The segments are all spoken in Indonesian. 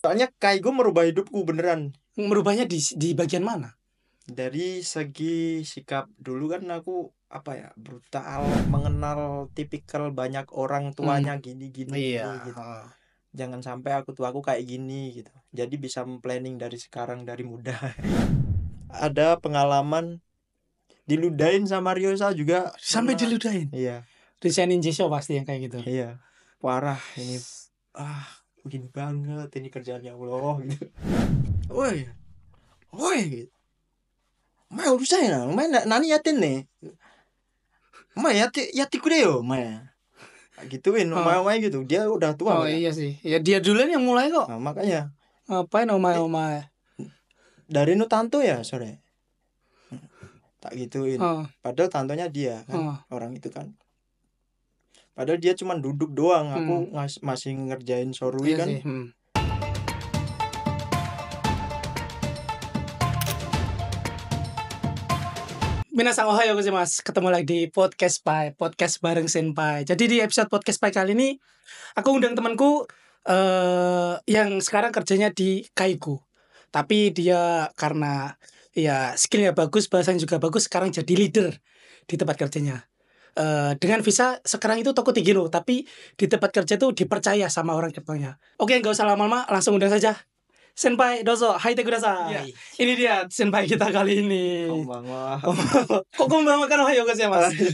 Soalnya Kaigo merubah hidupku beneran. Merubahnya di bagian mana? Dari segi sikap, dulu kan aku brutal, mengenal tipikal banyak orang tuanya gini Iya. gitu. Jangan sampai tuaku kayak gini gitu. Jadi bisa planning dari sekarang, dari muda. Ada pengalaman diludahin sama Ryosa juga. Sampai pernah. diludahin. Iya. Resign Jisho pasti yang kayak gitu. Iya. Parah ini. Begini banget ini kerjaannya Allah gitu. Woi. Gitu. Mae urusan ya, mae nani yatin nih. Mae yati kureo, mae. Gituin mae gitu. Dia udah tua. Oh iya sih. Ya dia duluan yang mulai kok. Nah, makanya. Ngapain omai. Dari Nutanto ya sore. Tak gituin. Padahal tantonya dia kan, orang itu kan. Padahal dia cuma duduk doang. Aku masih ngerjain sorui kan. Sih. Minasang ohayo gozaimasu. Ketemu lagi di podcast bareng Senpai. Jadi di episode podcast Pai kali ini aku undang temanku yang sekarang kerjanya di Kaigo. Tapi dia karena ya skillnya bagus, bahasanya juga bagus, sekarang jadi leader di tempat kerjanya. Dengan visa sekarang itu Toko Tigino, tapi di tempat kerja itu dipercaya sama orang Jepangnya. Oke, nggak usah lama-lama, langsung undang saja. Senpai, dozo, haite kudasai. Iya. Ini dia senpai kita kali ini. Konbanwa. Kok konbanwa kan ohayo gozaimasu.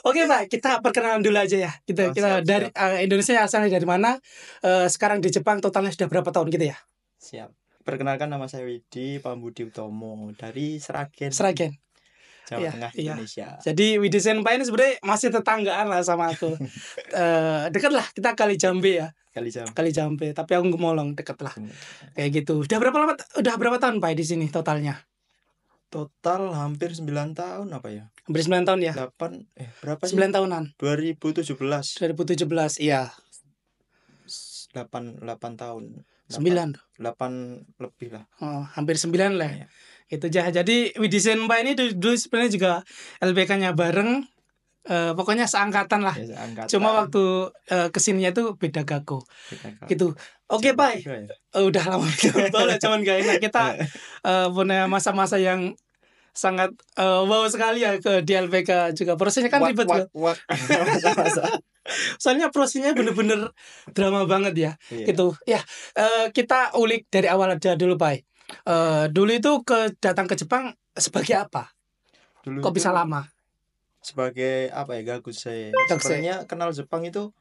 Oke, Pak, kita perkenalan dulu aja ya. Kita siap. dari Indonesia asalnya dari mana? Sekarang di Jepang totalnya sudah berapa tahun gitu ya? Siap. Perkenalkan, nama saya Widi Pambudi Utomo dari Sragen. Jawa Tengah, Indonesia. Jadi Widi Senpai ini sebenarnya masih tetanggaan lah sama aku. Dekat lah, kita kali Jambe ya. Kali Jambe, tapi aku Gemolong, deket lah. Kayak gitu. Udah berapa tahun Pak di sini totalnya? Total hampir 9 tahun apa ya? Hampir 9 tahun ya? 8 berapa sih? 9 tahunan. 2017, iya. 8 tahun. 9. 8 lebih lah. Hampir 9 lah. Iya. Itu aja. Jadi Widi Senpai ini dulu sebenarnya juga LBK-nya bareng. Pokoknya seangkatan lah. Ya, seangkatan. Cuma waktu kesininya tuh beda gago. Gitu. Oke, Pak. Udah lama cuman gak enak. Kita punya masa-masa yang sangat wow sekali ya ke di LPK juga. Prosesnya kan ribet ya. Soalnya prosesnya bener-bener drama banget ya. Gitu. Ya, kita ulik dari awal aja dulu, Pak. Dulu itu datang ke Jepang sebagai apa? Dulu kok bisa lama? Sebagai apa ya, gagusei. Sebenarnya kenal Jepang itu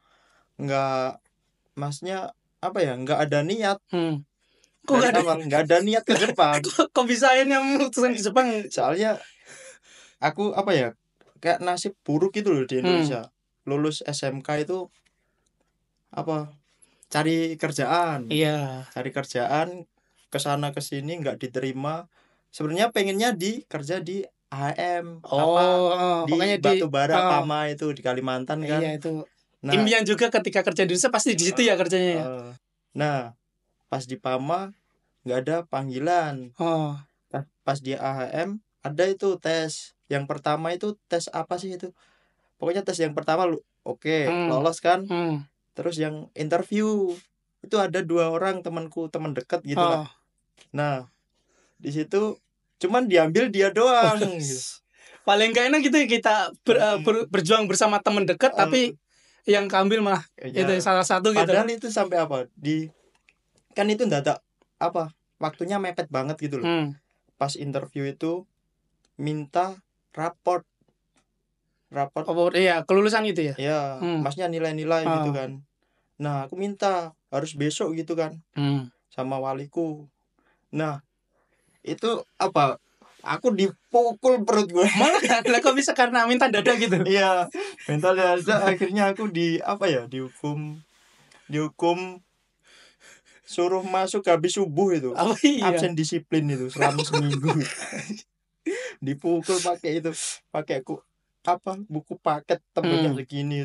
maksudnya nggak ada niat. Kok nggak ada niat ke Jepang. Kok bisa akhirnya memutuskan ke Jepang? Soalnya aku kayak nasib buruk gitu loh di Indonesia. Lulus SMK itu cari kerjaan. Iya. Cari kerjaan, kesana kesini nggak diterima. Sebenarnya pengennya kerja di AHM, di Batubara Pama itu di Kalimantan kan. Iya itu. Nah, impian juga ketika kerja di Indonesia pasti di situ ya kerjanya ya. Nah, pas di Pama nggak ada panggilan. Pas di AHM ada itu tes. Yang pertama itu tes apa sih itu? Pokoknya tes yang pertama lolos kan. Terus yang interview itu ada 2 orang teman dekat gitu lah. Nah, di situ cuman diambil dia doang. Paling gak enak gitu kita berjuang bersama teman dekat tapi yang keambil malah itu salah satu gitu. Padahal itu sampai kan itu mendadak waktunya mepet banget gitu loh. Pas interview itu minta raport. Iya, kelulusan gitu ya. Iya, maksudnya nilai-nilai gitu kan. Nah, aku minta harus besok gitu kan. Sama waliku. Nah, itu aku dipukul perut gue. Malah kok bisa karena minta dada gitu. Iya, minta dada. Akhirnya aku dihukum suruh masuk habis subuh itu. Absen disiplin itu selama seminggu. Dipukul pakai buku paket tebelnya segini.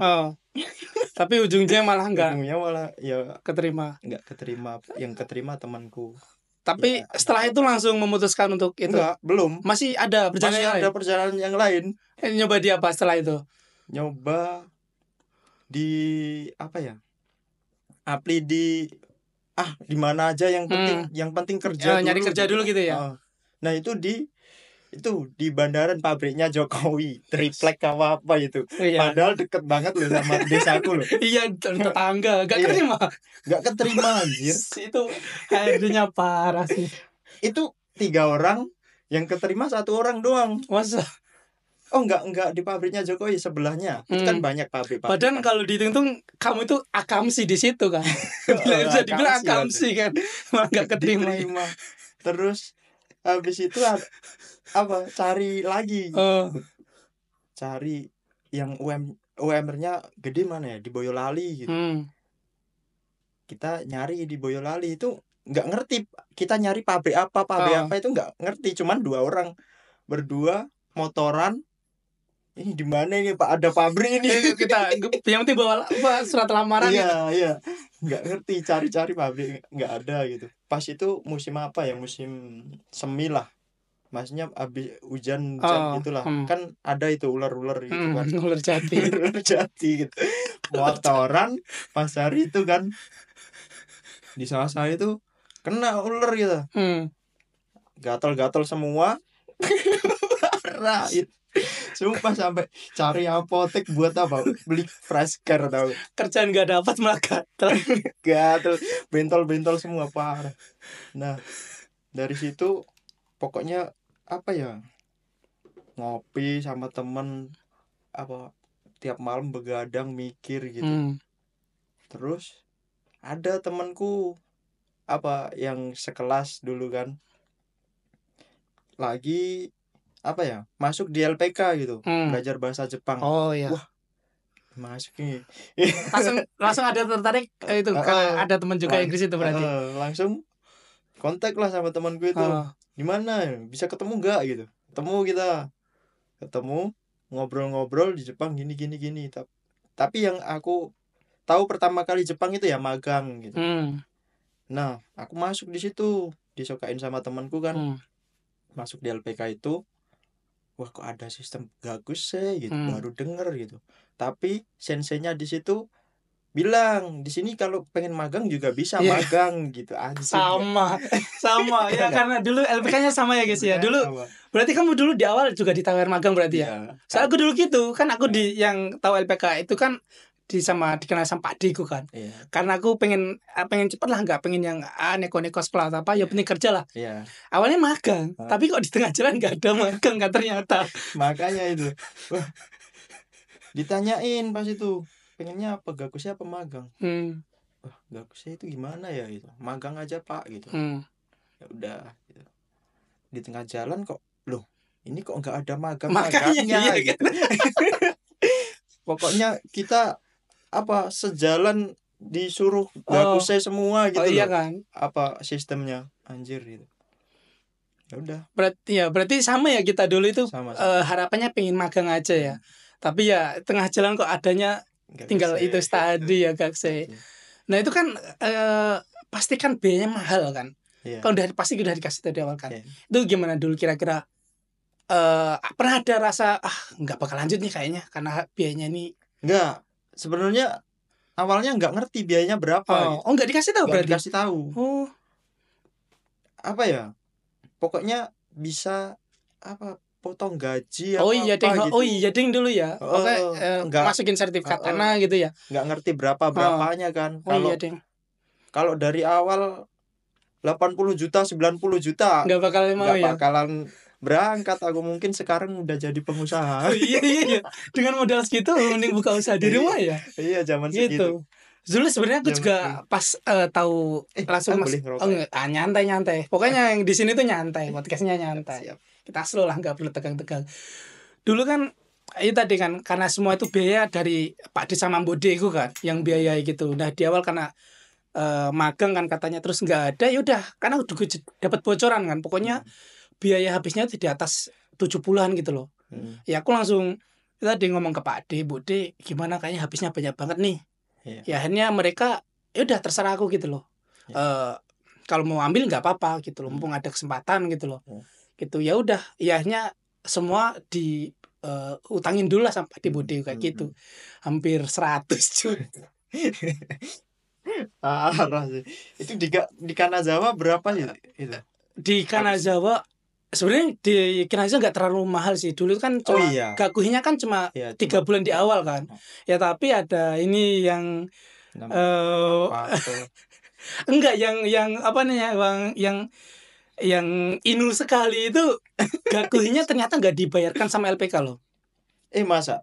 Tapi ujungnya malah enggak. Ujungnya malah keterima. Enggak keterima. Yang keterima temanku. Tapi setelah itu langsung memutuskan untuk itu. Enggak, belum. Masih ada perjalanan yang lain. Nyoba di apa setelah itu? Nyoba di apply di mana aja yang penting kerja dulu. Nyari kerja dulu gitu ya. Nah itu di bandaran pabriknya Jokowi, Triplek apa itu. Padahal deket banget loh sama desaku loh. Iya, tetangga, gak keterima. Gak keterima anjir. Itu HRD-nya parah sih. Itu 3 orang, yang keterima 1 orang doang. Masa? Oh enggak di pabriknya Jokowi, sebelahnya. Itu kan banyak pabrik. Padahal kalau dihitung kamu itu akamsi di situ kan. Bisa dibilang akamsi kan. Malah enggak keterima. Terus habis itu cari lagi. Cari yang UMR-nya gede mana ya, di Boyolali gitu. Kita nyari di Boyolali itu enggak ngerti. Kita nyari pabrik apa itu enggak ngerti, cuman 2 orang berdua motoran. Ini di mana ini Pak, ada pabrik ini. Kita yang penting bawa surat lamaran. Iya. Enggak ngerti, cari-cari pabrik enggak ada gitu. Pas itu musim apa ya? Musim semi lah. Maksudnya habis hujan gitulah. Kan ada itu ular-ular gitu kan. Ular jati. Ular jati gitu. Motoran pas hari itu kan di sawah itu kena ular gitu. Gatal-gatal semua. Parah itu. Sumpah sampai cari apotek buat apa? Beli fresh care tau. Kerjaan gak dapat malah gatal, bentol-bentol semua parah. Nah, dari situ pokoknya apa ya? Ngopi sama temen tiap malam begadang mikir gitu. Terus ada temanku yang sekelas dulu kan. Lagi masuk di LPK gitu, belajar bahasa Jepang. Oh iya. Wah, masuk nih. langsung ada tertarik itu karena ada teman juga Inggris itu berarti. Langsung kontak lah sama temanku itu. Gimana bisa ketemu nggak gitu? Ketemu ngobrol-ngobrol di Jepang gini. Tapi yang aku tahu pertama kali Jepang itu ya magang gitu. Nah, aku masuk di situ, disokain sama temanku kan. Masuk di LPK itu. Wah, kok ada sistem bagus sih gitu, baru denger gitu. Tapi senseinya di situ bilang, di sini kalau pengen magang juga bisa magang gitu. Anjir. Sama ya, karena dulu LPK-nya sama ya guys ya. Dulu berarti kamu dulu di awal juga ditawar magang berarti ya. Soalnya aku dulu gitu kan, aku yang tahu LPK itu kan dikenal sama Pak Diku kan. Karena aku pengen cepet lah, nggak pengen yang neko-neko sekolah apa, ya penting kerja lah. Awalnya magang, tapi kok di tengah jalan nggak ada magang kan ternyata. Makanya itu. Wah, ditanyain pas itu pengennya apa, gagusnya apa magang. Wah, gagusnya itu gimana ya itu, magang aja Pak gitu. Ya udah gitu. Di tengah jalan kok loh, ini kok nggak ada magangnya gitu. Pokoknya kita sejalan disuruh gagusnya semua gitu. Iya kan, sistemnya anjir gitu. Ya udah, berarti sama ya kita dulu itu sama. Harapannya pengen magang aja ya. Tapi ya tengah jalan kok adanya gak tinggal itu tadi ya gakse. Nah itu kan pasti kan biayanya mahal kan. Kalau pasti udah dikasih tadi awal kan. Itu gimana dulu kira-kira pernah ada rasa nggak bakal lanjut nih kayaknya karena biayanya ini? Nggak, sebenarnya awalnya nggak ngerti biayanya berapa. Oh nggak dikasih tahu berarti? Dikasih tahu. Pokoknya bisa potong gaji ding dulu ya. Masukin sertifikat tanah gitu ya. Nggak ngerti berapanya kan. Kalau dari awal 80 juta 90 juta nggak bakalan berangkat. Aku mungkin sekarang udah jadi pengusaha. Iya. Dengan modal segitu mending buka usaha di rumah ya. Iya, zaman segitu. Dulu sebenarnya aku juga pas tahu langsung nyantai. Pokoknya yang di sini tuh nyantai, podcastnya nyantai. Siap. Kita slow lah, nggak perlu tegang-tegang. Dulu kan itu tadi kan karena semua itu biaya dari Pak D sama Mbok D itu kan yang biaya gitu. Nah di awal karena magang kan katanya terus nggak ada, yaudah karena udah dapat bocoran kan. Pokoknya biaya habisnya di atas 70-an gitu loh. Ya aku langsung tadi ngomong ke Pak D, Bu D, gimana kayaknya habisnya banyak banget nih. Ya akhirnya mereka udah terserah aku gitu loh. Kalau mau ambil nggak apa-apa gitu loh, mumpung ada kesempatan gitu loh. Gitu ya udah, ya akhirnya semua di utangin dulu lah sampai di Budi kayak gitu. Hampir 100 juta. Parah sih. Itu di Kanazawa berapa sih itu? Di Kanazawa sebenarnya di Kanazawa nggak terlalu mahal sih. Dulu kan Oh cuma iya. gakuhinya kan cuma Ya, 3 bulan di awal kan. Ya tapi ada ini yang Pato. enggak yang apa nih yang inul sekali itu gakuhinya ternyata nggak dibayarkan sama LPK loh. Masa?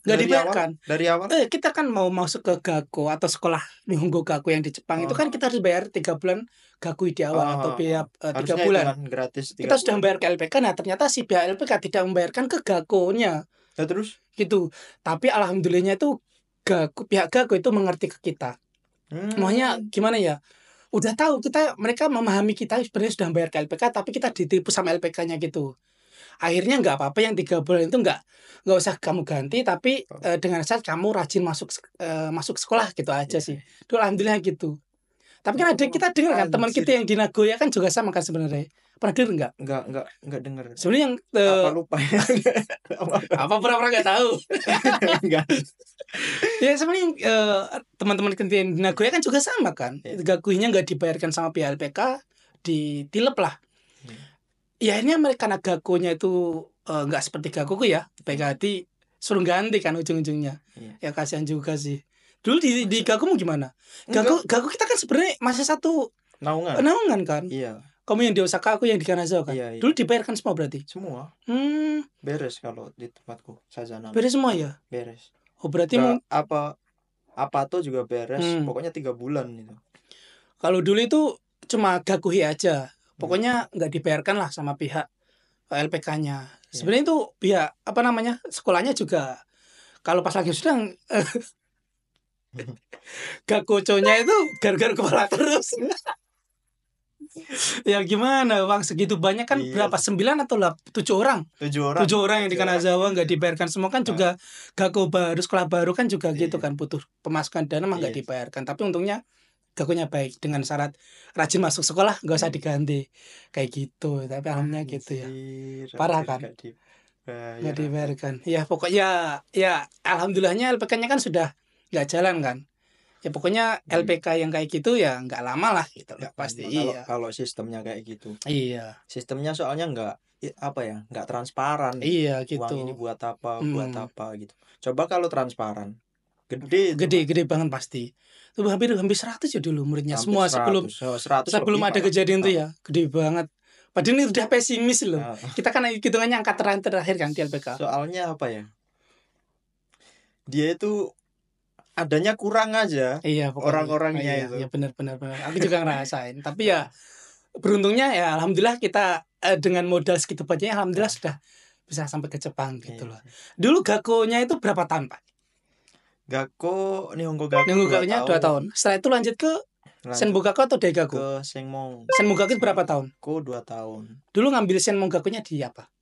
Nggak dibayarkan. Dari awal? Kita kan mau masuk ke Gaku atau sekolah Nihongo Gaku yang di Jepang itu kan kita harus bayar 3 bulan Gakui di awal atau biaya 3 bulan. Kan gratis 3 kita sudah bulan. membayar ke LPK, nah ternyata si pihak LPK tidak membayarkan ke Gakunya. Ya, terus? Gitu. Tapi alhamdulillahnya itu pihak Gaku itu mengerti ke kita. Maunya gimana ya? Udah tahu mereka memahami kita sebenarnya sudah membayar ke LPK, tapi kita ditipu sama LPK-nya gitu. Akhirnya nggak apa-apa yang 3 bulan itu nggak usah kamu ganti, tapi dengan syarat kamu rajin masuk sekolah gitu aja sih. Dulu alhamdulillah gitu. Tapi kan ada kita dengar kan teman kita yang di Nagoya kan juga sama kan sebenarnya. Pernah dengar nggak? Enggak dengar. Sebenarnya yang apa lupa ya? apa pura-pura nggak tahu. Enggak. Ya sebenarnya teman-teman kita yang di Nagoya kan juga sama kan. Gakuinya nggak dibayarkan sama pihak LPK, ditilep lah. Ya akhirnya mereka karena Gakunya itu nggak seperti Gakuku ya, PKT suruh ganti kan ujung-ujungnya. Ya kasihan juga sih. Dulu di Gakumu gimana? Gaku kita kan sebenarnya masih satu naungan kan. Iya. Kamu yang di Osaka, aku yang di Kanazawa kan. Iya. Dulu dibayarkan semua berarti. Semua. Beres kalau di tempatku Sazana. Beres semua ya. Beres. Oh berarti apa tuh juga beres. Pokoknya 3 bulan itu. Kalau dulu itu cuma Gakuhi aja. Pokoknya nggak dibayarkan lah sama pihak LPK-nya. Sebenarnya itu pihak sekolahnya juga kalau pas lagi sedang Gakoconya itu gara-gara kepala terus. Ya gimana bang, segitu banyak kan berapa 9 atau 7 orang? 7 orang yang di Kanazawa nggak dibayarkan semua kan juga Gako baru, sekolah baru kan juga gitu kan, butuh pemasukan dana mah nggak dibayarkan. Tapi untungnya Gakunya baik dengan syarat rajin masuk sekolah nggak usah diganti kayak gitu. Tapi alhamdulillah gitu ya. Parah kan? Nggak dibayarkan. Ya pokoknya ya alhamdulillahnya LPK-nya kan sudah nggak jalan kan. Ya pokoknya LPK yang kayak gitu ya nggak lama lah gitu ya, pasti. Kalau sistemnya kayak gitu. Iya. Sistemnya soalnya nggak transparan. Iya gitu. Uang ini buat apa gitu. Coba kalau transparan, gede banget pasti. Itu hampir 100 ya dulu muridnya semua sebelum ada kejadian itu ya, gede banget. Padahal ini udah pesimis loh. Kita kan hitungannya angka terakhir kan di LPK. Soalnya apa ya? Dia itu adanya kurang aja. Iya, orang-orangnya itu. Ya benar. Aku juga ngerasain. Tapi ya beruntungnya ya alhamdulillah kita dengan modal segitu banyaknya alhamdulillah sudah bisa sampai ke Jepang gitu loh. Dulu Gakonya itu berapa tahun, Pak? Nihongo Gakunya 2 tahun. Setelah itu lanjut ke Senmogaku atau Daigaku? Ke Senmong. Senmogaku berapa tahun? 2 tahun. Dulu ngambil Senmogakunya di apa?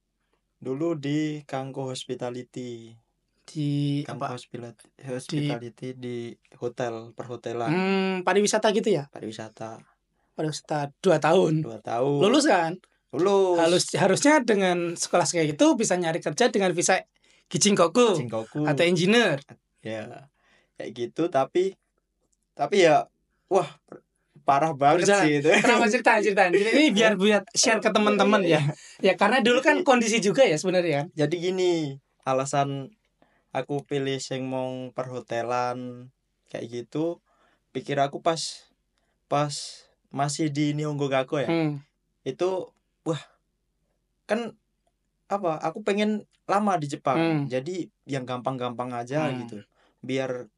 Dulu di Kanko Hospitality. Di Kanko Hospitality di hotel, perhotelan. Pariwisata gitu ya? Pariwisata 2 tahun. 2 tahun. Lulus kan? Lulus. Harusnya dengan sekolah kayak gitu bisa nyari kerja dengan visa Gijinkoku atau engineer. Ya. Kayak gitu tapi ya wah parah banget sih itu. Kenapa ceritain? Ini biar share ke teman-teman ya. Ya karena dulu kan kondisi juga ya sebenarnya kan. Jadi gini, alasan aku pilih Senmong perhotelan kayak gitu, pikir aku pas masih di Nihongo Gaku ya. Itu kan aku pengen lama di Jepang. Jadi yang gampang-gampang aja gitu. Biar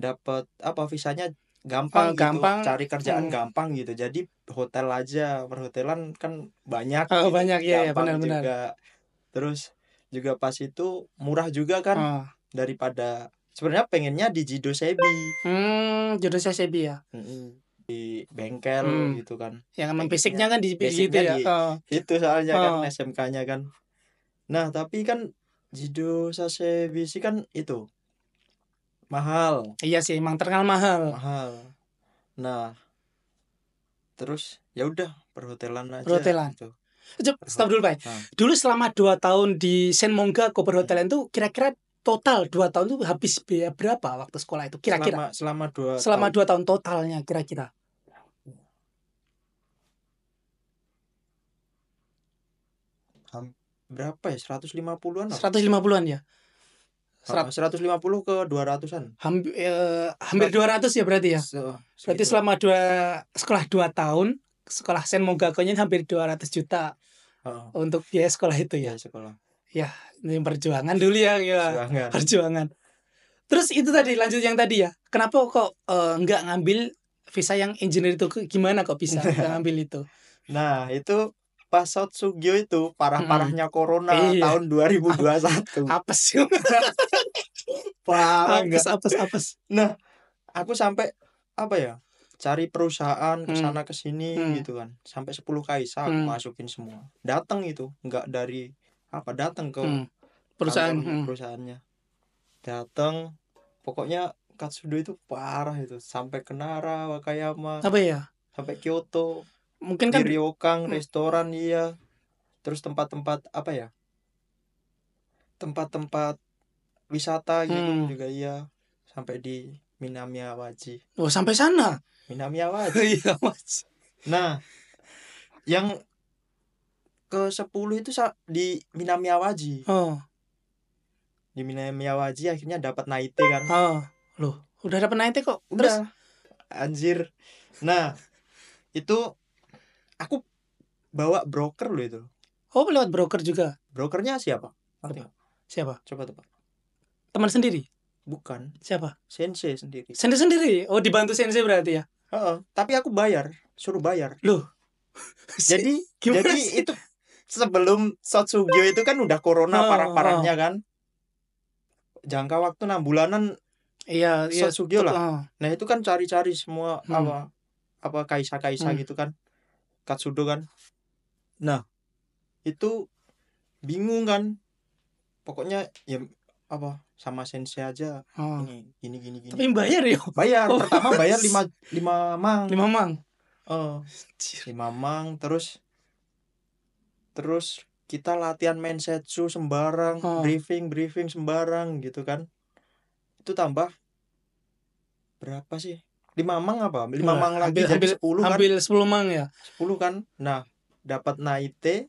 dapat visanya gampang gitu, cari kerjaan gampang gitu. Jadi hotel aja, perhotelan kan banyak ya benar-benar juga. Terus juga pas itu murah juga kan daripada sebenarnya pengennya di Jido Sebi. Jido Sebi ya. Di bengkel gitu kan. Yang emang basicnya kan di gitu ya. Itu soalnya kan SMK-nya kan. Nah, tapi kan Jido Sebi sih kan itu mahal. Iya sih, emang terkenal mahal. Nah, terus ya udah perhotelan aja. Gitu. Stop dulu, Pak. Dulu selama 2 tahun di Senmong Gaku perhotelan itu kira-kira total 2 tahun itu habis biaya berapa waktu sekolah itu kira-kira? Selama 2 Selama tahun. 2 tahun totalnya kira-kira. Berapa ya? 150-an apa? 150-an ya. 150 ke 200-an. Hampir 200 ya berarti ya. Berarti Segitu. selama sekolah 2 tahun, sekolah Sen Mogakonya hampir 200 juta untuk biaya sekolah itu ya. Biaya sekolah. Ya, ini perjuangan dulu ya. Perjuangan. Terus itu tadi lanjut yang tadi ya. Kenapa kok nggak ngambil visa yang engineer itu? Gimana kok bisa nggak ngambil itu? Nah, itu pas South Sugio itu parah-parahnya corona Iya. tahun 2021. Apa sih? Parah enggak? Apes. Nah, aku sampai apa ya? Cari perusahaan ke sana ke sini gitu kan. Sampai 10 kaisa aku masukin semua. Datang itu, enggak dari datang ke perusahaannya. Datang, pokoknya Katsudo itu parah itu, sampai ke Nara, Wakayama. Apa ya? Sampai Kyoto. Mungkin Di kan Ryokan, restoran iya. Terus tempat-tempat apa ya? Tempat-tempat wisata gitu juga iya. Sampai di Minamiawaji. Oh, sampai sana. Minamiawaji. Iya, Mas. Nah, yang ke-10 itu di Minamiawaji. Di Minamiawaji akhirnya dapat Naite kan. Loh, udah dapat Naite kok. Udah. Anjir. Nah, itu aku bawa broker loh itu. Oh, lewat broker juga. Brokernya siapa? Siapa? Coba tebak. Teman sendiri? Bukan. Siapa? Sensei sendiri. Sendiri? Oh, dibantu sensei berarti ya? Tapi aku suruh bayar. Loh. Jadi itu sebelum Sotsugyo itu kan udah corona parah-parahnya kan. Jangka waktu 6 bulanan. Iya, Sotsugyo lah. Nah, itu kan cari-cari semua apa kaisa-kaisa gitu kan. Katsudo kan. Nah, itu bingung kan. Pokoknya ya sama sensei aja. Gini. Tapi bayar ya? Bayar. Pertama bayar 5 mang. 5 mang. 5 mang terus kita latihan mensetsu sembarang, briefing sembarang gitu kan. Itu tambah berapa sih? 5 mang apa? 5 mang lagi jadi 10 kan. Ambil 10 mang ya. 10 kan. Nah, dapat Naite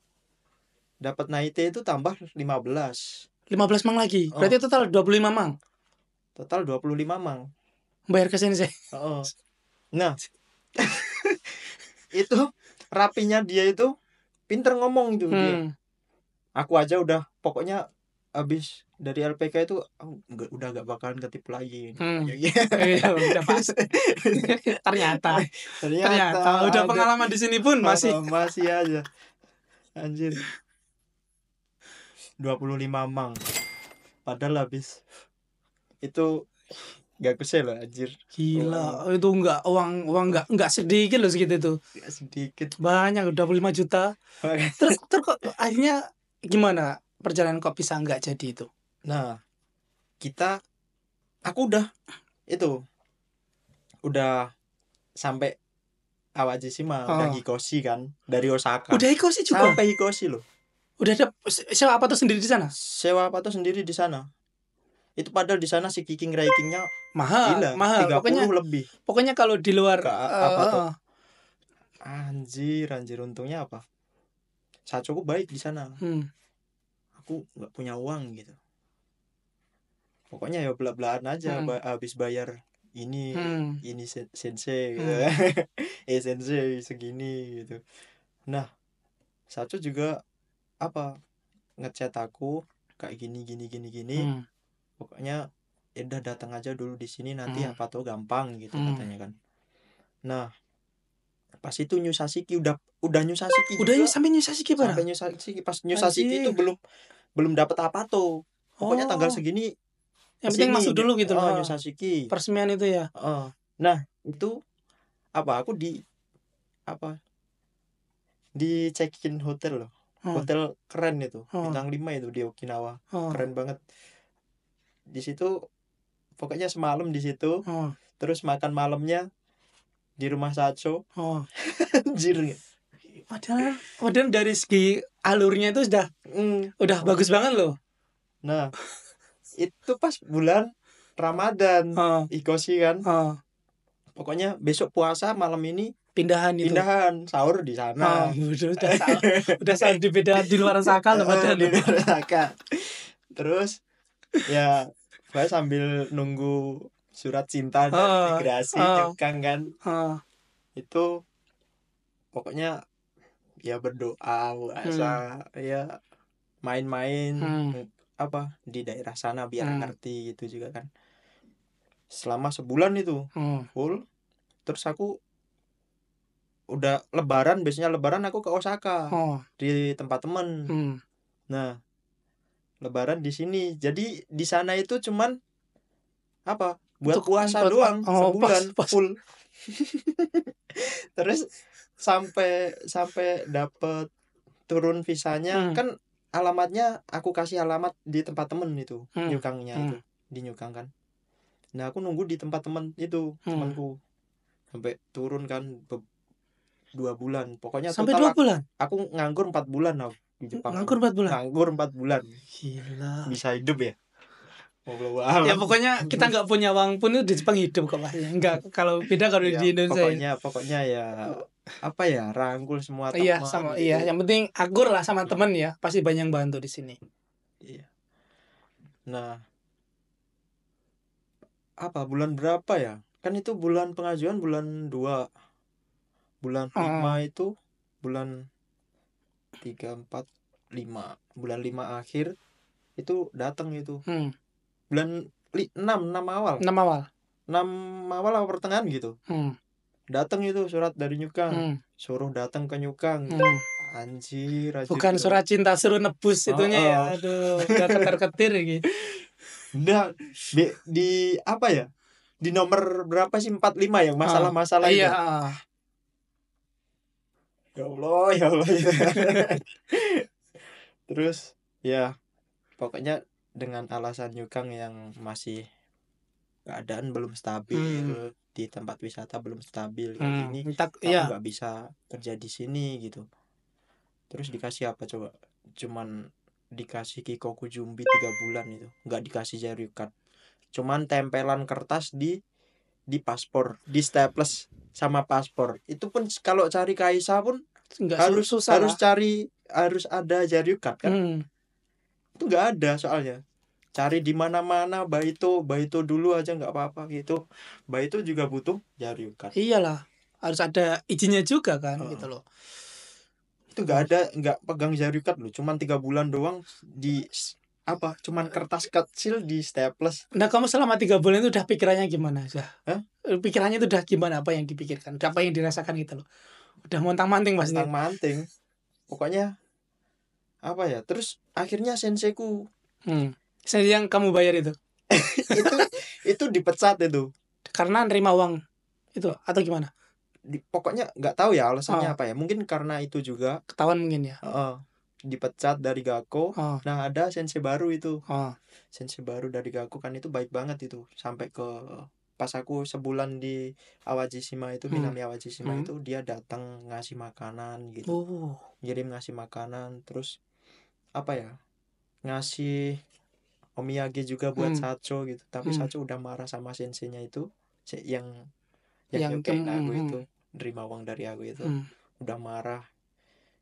itu tambah 15. 15 mang lagi. Berarti total 25 mang. Total 25 mang. Bayar ke sensei. Nah, itu rapinya dia itu pinter ngomong itu dia. Aku aja udah pokoknya habis dari LPK itu udah gak bakalan ketipu lagi. Iya, udah pas. Ternyata udah pengalaman di sini pun masih aja. Anjir. 25 mang. Padahal habis itu gak kesel loh anjir. Gila, itu uang enggak sedikit loh segitu itu. Gak sedikit. Banyak 25 juta. Terus kok akhirnya gimana perjalanan kok bisa enggak jadi itu? Nah, aku udah sampai Awajishima, udah Hikoshi kan dari Osaka. Udah Hikoshi juga. Sampai Hikoshi loh. Udah ada sewa apa tuh sendiri di sana? Sewa apa tuh sendiri di sana. Itu padahal di sana si kicking rankingnya mahal, gila, 30 lebih. Pokoknya kalau di luar apa tuh? Anjir, untungnya apa? Sachoku baik di sana. Aku nggak punya uang gitu. Pokoknya ya belak-belakan aja habis bayar ini sensei sensei segini gitu. Nah, Sacho juga ngechat aku kayak gini pokoknya ya udah datang aja dulu di sini nanti apa tuh gampang gitu katanya kan. Nah, pas itu New Sasiki udah New Sasiki udah juga. Sampai New Sasiki parah. Sampai New Sasiki, pas New Sasiki itu belum dapat apa tuh. Pokoknya tanggal segini yang penting masuk dulu gitu loh. New Sasiki. Peresmian itu ya. Nah, itu aku di check-in hotel loh. Hotel keren itu. Bintang 5 itu di Okinawa. Keren banget. Di situ pokoknya semalam di situ. Terus makan malamnya di rumah Sacho. Anjir. Padahal dari segi alurnya itu udah bagus banget loh. Nah, Itu pas bulan Ramadan. Ikoshi kan. Pokoknya besok puasa, malam ini pindahan sahur di sana. Udah sahur di beda di luar Osaka loh padahal. Di luar Osaka. Terus ya saya sambil nunggu surat cinta dari migrasi Nyukang kan. Itu pokoknya ya berdoa puasa, ya main-main apa di daerah sana biar ngerti gitu juga kan. Selama sebulan itu full. Terus aku udah lebaran, biasanya lebaran aku ke Osaka di tempat temen. Nah, lebaran di sini. Jadi di sana itu cuman apa? Buat puasa doang sebulan full. Terus sampai dapet turun visanya kan, alamatnya aku kasih alamat di tempat temen itu, Nyukangnya itu di Nyukang kan. Nah, aku nunggu di tempat temen itu, temanku sampai turun kan 2 bulan. Pokoknya sampai total 2 bulan. Aku nganggur 4 bulan aku di Jepang. Nganggur 4 bulan. Nganggur 4 bulan. Gila. Bisa hidup ya. Ya pokoknya kita nggak punya uang pun itu di Jepang hidup kok Mas. Enggak, kalau beda kalau ya, di Indonesia. Pokoknya ya apa ya, rangkul semua teman. Iya, sama gitu. Iya, yang penting akur lah sama teman ya. Pasti banyak yang bantu di sini. Iya. Nah, apa bulan berapa ya? Kan itu bulan pengajuan bulan 2. Bulan 5 itu bulan 3, 4, 5. Bulan 5 akhir itu datang itu. Bulan 6 awal. 6 awal atau pertengahan gitu. Datang itu surat dari Nyukang. Suruh datang ke Nyukang. Anjir. Bukan surat cinta, suruh nebus itunya ya. Aduh, udah ketar-ketir gitu. Udah di apa ya? Di nomor berapa sih, 45 ya masalah-masalah itu. Iya. Ya Allah. Terus ya pokoknya dengan alasan Nyukang yang masih keadaan belum stabil, di tempat wisata belum stabil kayak gini, aku nggak bisa kerja di sini gitu. Terus dikasih apa coba? Cuman dikasih Kikoku Jumbi 3 bulan itu, nggak dikasih Jaryukat. Cuman tempelan kertas di paspor, di staples sama paspor. Itu pun kalau cari Kaisa pun harus ada Jaryukat kan. Itu nggak ada soalnya. Cari di mana-mana Baito dulu aja nggak apa-apa gitu. Baito juga butuh Jaryukat. Iyalah, harus ada izinnya juga kan gitu loh. Itu nggak pegang Jaryukat loh, cuman 3 bulan doang di apa? Cuman kertas kecil di staples. Nah, kamu selama 3 bulan itu udah pikirannya gimana? Pikirannya itu udah gimana, apa yang dipikirkan? Apa yang dirasakan gitu loh. Udah montang-manting pasti. Montang-manting. Pokoknya apa ya? Terus akhirnya senseiku sensei yang kamu bayar itu. itu dipecat itu. Karena nerima uang itu atau gimana? Pokoknya nggak tahu ya alasannya apa ya. Mungkin karena itu juga. Ketahuan mungkin ya. Dipecat dari Gakko. Nah, ada sensei baru itu. Sensei baru dari Gakko kan itu baik banget itu. Sampai ke pas aku sebulan di Awajishima itu, Minami Awajishima itu, dia datang ngasih makanan gitu. Ngirim ngasih makanan, terus apa ya? Ngasih omiyage juga buat Sacho gitu. Tapi Sacho udah marah sama senseinya itu, yang nyukain aku itu, nerima uang dari aku itu. Udah marah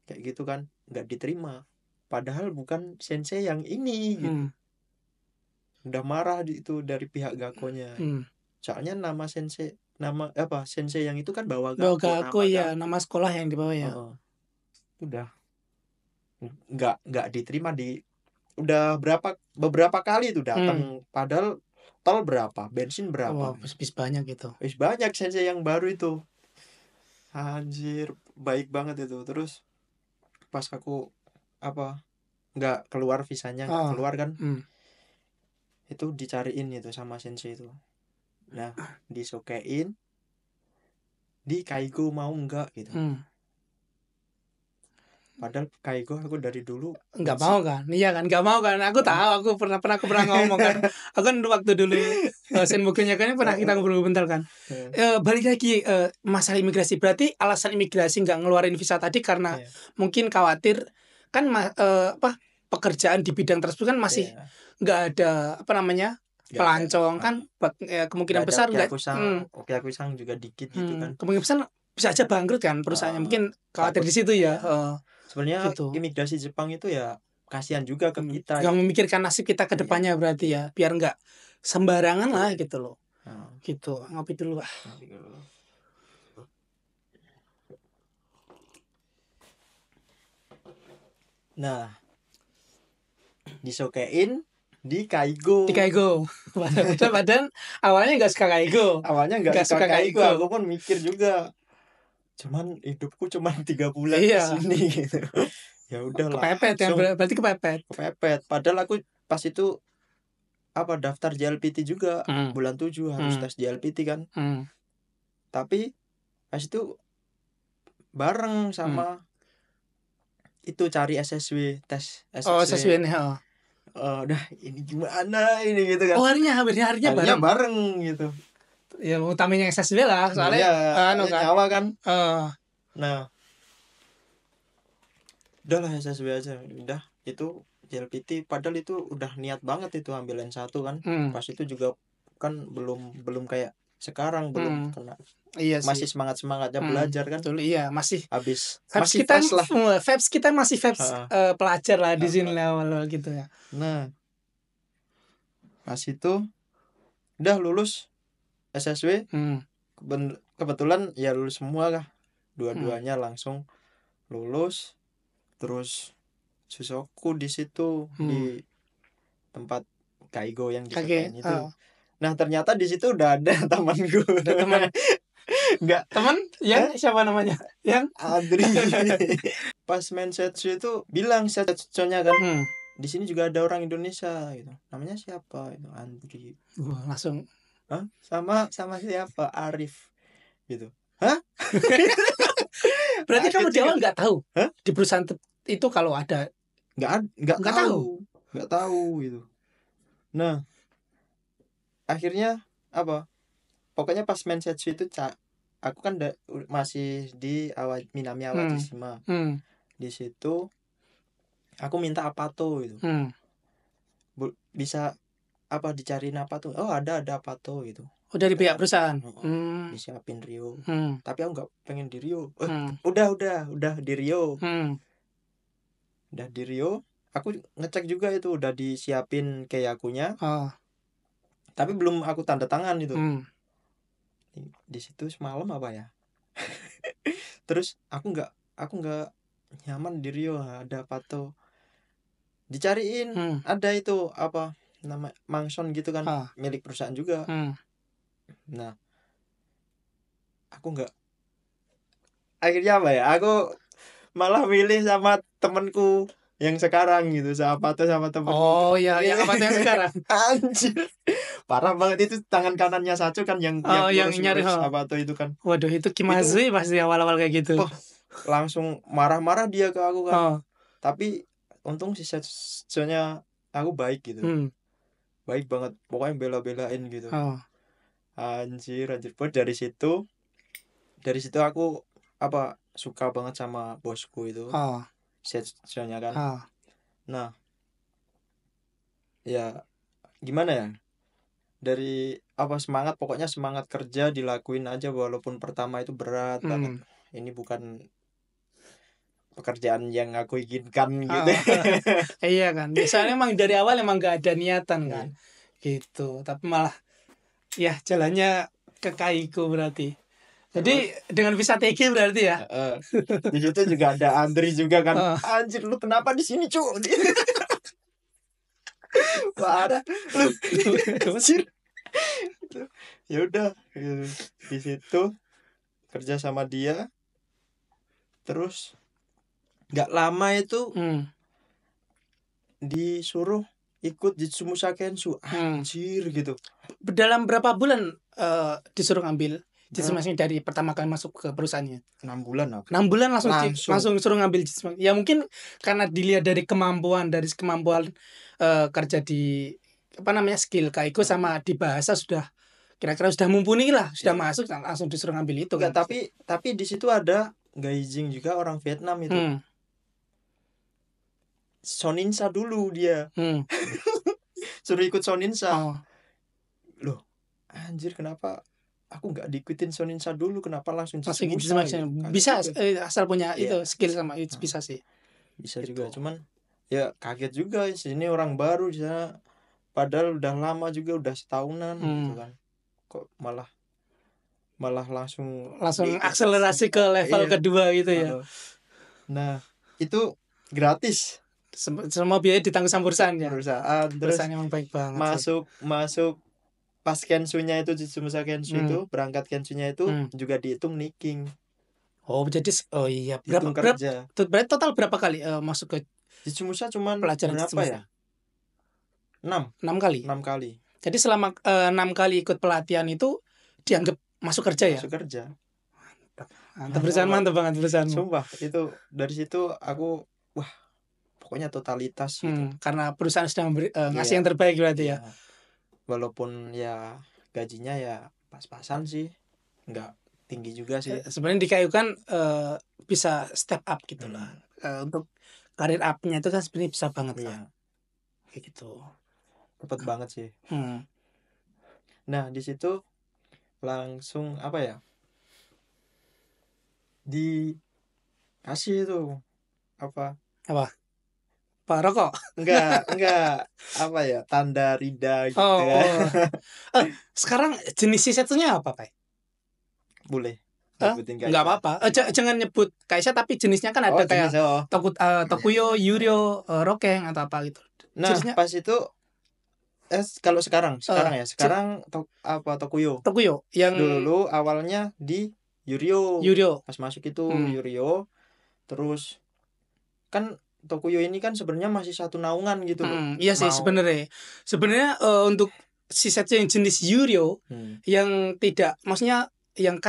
kayak gitu kan, nggak diterima. Padahal bukan sensei yang ini gitu. Udah marah itu dari pihak Gakkonya. Soalnya nama sensei yang itu kan bawa Gakko ya, nama sekolah yang dibawa ya. Udah nggak diterima udah beberapa kali itu datang. Padahal tol berapa, bensin berapa. Bis banyak gitu. Bis banyak sensei yang baru itu. Anjir, baik banget itu. Terus pas aku nggak keluar visanya, nggak keluar kan, itu dicariin itu sama sensei itu. Nah, disokein di Kaigo mau nggak gitu. Padahal Kaigo aku dari dulu nggak mau kan. Iya kan, nggak mau kan. Aku tahu, aku pernah ngomong kan. Aku kan waktu dulu Senmokunya kan pernah kita ngobrol bentar kan. Balik lagi masalah imigrasi. Berarti alasan imigrasi nggak ngeluarin visa tadi karena mungkin khawatir kan pekerjaan di bidang tersebut kan masih nggak ada apa namanya pelancong kan, kemungkinan besar nggak. Oke aku sang juga dikit gitu kan. Kemungkinan besar bisa aja bangkrut kan perusahaannya, mungkin khawatir di situ ya. Sebenarnya gitu. imigrasi Jepang itu ya kasihan juga ke kita. Yang memikirkan nasib kita ke depannya berarti ya, biar nggak sembarangan lah gitu loh. Gitu, ngopi dulu lah. Nah, disokein di Kaigo. Di Kaigo. Padahal awalnya nggak suka Kaigo. Awalnya nggak suka Kaigo. Aku pun mikir juga. Cuman hidupku cuma 3 bulan di sini gitu. Ya udah lah. Kepepet ya, berarti kepepet. Padahal aku pas itu daftar JLPT juga. Bulan 7 harus tes JLPT kan. Tapi pas itu bareng sama itu cari SSW, tes SSW. Oh, SSW nih. Udah ini gimana ini gitu kan. Harinya bareng gitu. Ya utamanya SSW lah, soalnya nyawa kan. Nah, udahlah SSW aja. Udah itu JLPT, padahal itu udah niat banget itu ambil N1 kan. Pas itu juga kan belum kayak sekarang, belum kena. Iya masih semangatnya belajar kan. Betul, iya masih masih kita lah. Vibes kita masih vibes pelajar lah di sini awal gitu ya. Nah, pas itu udah lulus SSW. Kebetulan ya lulus semua lah. Dua-duanya langsung lulus. Terus susoku di situ di tempat Kaigo yang di KKN itu. Nah, ternyata di situ udah ada temanku. Enggak. Teman yang siapa namanya? Yang Andri. Pas main setsu itu bilang setsunya kan. Di sini juga ada orang Indonesia gitu. Namanya siapa? Itu Andri. Langsung. Hah? Sama siapa? Arif gitu. Hah? Berarti kamu di awal nggak tahu? Di perusahaan itu kalau ada nggak tahu. Nggak tahu gitu. Nah, akhirnya pokoknya pas main setsu itu aku kan masih di Minami Awajishima. Di situ aku minta Apato gitu. Bisa dicariin apa tuh? Oh, ada Apato gitu. Oh, dari pihak perusahaan. Disiapin Rio. Tapi aku nggak pengen di Rio. Udah di Rio. Udah di Rio. Aku ngecek juga itu udah disiapin keyakunya. Tapi belum aku tanda tangan itu. Di situ semalam apa ya? Terus aku nggak nyaman di Rio, ada Apato. Dicariin, ada itu nama Mangson gitu kan, milik perusahaan juga. Nah, aku nggak. Akhirnya aku malah milih sama temenku yang sekarang gitu, sama temenku. Oh iya, yang Apato yang sekarang. Anjir, parah banget itu, tangan kanannya Sacho kan yang nyari Apato itu kan. Waduh, itu Kimazui pasti awal-awal kayak gitu. Langsung marah-marah dia ke aku kan. Tapi untung si Sacho-nya aku baik gitu. Baik banget, pokoknya bela-belain gitu. Anjir. Dari situ aku suka banget sama bosku itu. Sacho-nya kan. Nah, ya gimana ya, dari pokoknya semangat kerja dilakuin aja walaupun pertama itu berat banget. Ini bukan pekerjaan yang aku inginkan gitu. Iya kan, biasanya emang dari awal emang gak ada niatan kan. Gitu, tapi malah ya jalannya ke Kaigo berarti. Jadi dengan visa TG berarti ya. Di situ juga ada Andri juga kan. Anjir, lu kenapa di sini, Cuk? Parah lu. Anjir. Ya udah, di situ kerja sama dia. Terus nggak lama itu disuruh ikut Jitsumusha Kensu. Anjir gitu. Dalam berapa bulan disuruh ngambil Jitsumusha dari pertama kali masuk ke perusahaannya? 6 bulan apa? 6 bulan langsung disuruh ngambil Jitsumusha. Ya mungkin karena dilihat dari kemampuan kerja di skill Kaigo sama di bahasa sudah kira-kira sudah mumpuni lah, sudah masuk langsung disuruh ngambil itu. Enggak, tapi di situ ada Gaijing juga orang Vietnam itu. Shoninsa dulu dia. Suruh ikut Shoninsa. Loh, anjir kenapa aku nggak diikutin Shoninsa dulu, kenapa langsung Jitsumusa gitu. Bisa asal punya itu skill sama itu bisa sih. Bisa gitu. Juga, cuman ya kaget juga sini orang baru di sana. Padahal udah lama juga, udah setahunan gitu kan. Kok malah langsung akselerasi ke level kedua gitu ya. Nah, itu gratis. Semua biaya ditanggung sama perusahaan ya. Terus perusahaan emang baik banget. Masuk pas Kensunya itu, Jitsumusa Kensu itu, berangkat Kensunya itu juga dihitung nicking. Oh, jadi iya. Berapa berarti total berapa kali masuk ke Jitsumusa cuman pelajaran berapa Jitsumusa? ya? 6 kali. Jadi selama 6 kali ikut pelatihan itu dianggap masuk kerja ya? Masuk kerja. Mantap banget perusahaanmu. Sumpah, itu dari situ aku wah, pokoknya totalitas gitu. Karena perusahaan sudah ngasih yang terbaik berarti ya. Walaupun ya gajinya ya pas-pasan sih, nggak tinggi juga sih. Sebenarnya di KAIU kan bisa step up gitu lah. Untuk karir up-nya itu kan sebenarnya bisa banget kan. Kayak gitu. Cepet banget sih. Nah, di situ langsung apa ya? Dikasih itu apa? Pak rokok? Enggak apa ya, tanda rida gitu. Sekarang jenis sisetsunya apa, Pak? Boleh. Enggak apa-apa. Jangan nyebut Kaisa, tapi jenisnya kan ada kayak Tokuyo, Yurio, Rokeng atau apa gitu. Nah, jenisnya... pas itu kalau sekarang Tokuyo. Yang dulu awalnya di Yurio. Pas masuk itu Yurio. Terus kan Tokuyo ini kan sebenarnya masih satu naungan gitu loh. Iya sih sebenarnya untuk shisetsu yang jenis Yurio yang tidak, maksudnya yang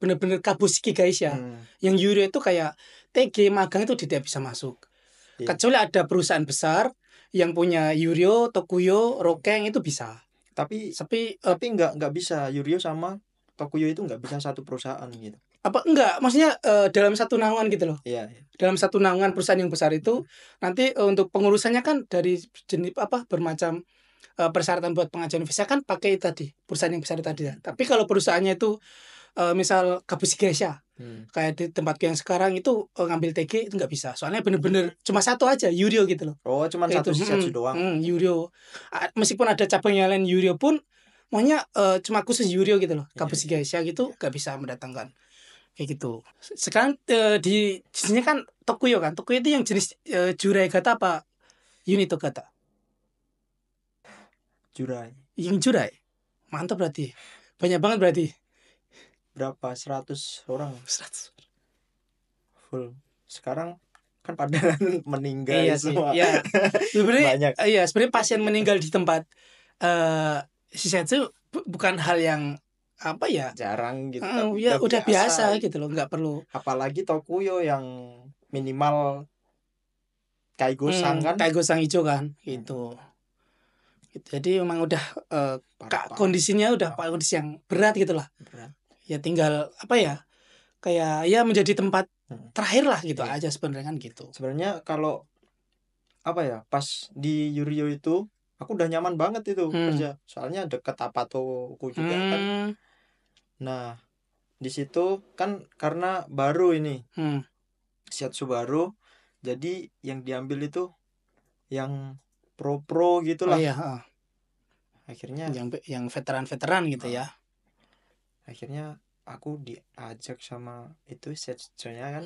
benar-benar Kabushiki Gaisha. Yang Yurio itu kayak TG magang itu tidak bisa masuk. Kecuali ada perusahaan besar yang punya Yurio, Tokuyo, Rokeng itu bisa. Tapi nggak bisa, Yurio sama Tokuyo itu nggak bisa satu perusahaan gitu. Apa enggak? Maksudnya dalam satu naungan gitu loh. Iya. Dalam satu naungan perusahaan yang besar itu nanti untuk pengurusannya kan dari jenis bermacam persyaratan buat pengajuan visa kan pakai tadi perusahaan yang besar tadi ya. Tapi kalau perusahaannya itu misal Kabushiki Gaisha, kayak di tempatku yang sekarang itu ngambil TG itu nggak bisa. Soalnya bener-bener cuma satu aja Yurio gitu loh. Oh, cuma satu shisetsu doang. Yurio. Meskipun ada cabangnya lain Yurio pun, maunya cuma khusus Yurio gitu loh. Kabushiki Gaisha gitu nggak bisa mendatangkan. Kayak gitu. Sekarang di jenisnya kan Tokuyo kan. Tokuyo itu yang jenis Jurai Gata apa Unito Gata? Jurai. Yang Jurai. Mantap berarti. Banyak banget berarti. Berapa? 100 orang. 100. Full. Sekarang kan pada meninggal semua. Iya. Sebenarnya sebenarnya pasien meninggal di tempat shisetsu bukan hal yang apa ya, jarang gitu. Ya udah biasa gitu loh, nggak perlu. Apalagi Tokuyo yang minimal Kaigosang kan, Kaigosang hijau kan gitu. Jadi memang udah kondisinya udah kondisi yang berat gitu lah. Ya tinggal apa ya, kayak ya menjadi tempat terakhir lah gitu aja sebenarnya kan gitu. Sebenarnya kalau apa ya, pas di Yurio itu aku udah nyaman banget itu kerja, soalnya deket Apatoku juga kan. Nah, di situ kan karena baru ini shiatsu baru, jadi yang diambil itu yang pro gitulah. Akhirnya yang veteran gitu ya. Akhirnya aku diajak sama itu shiatsunya kan.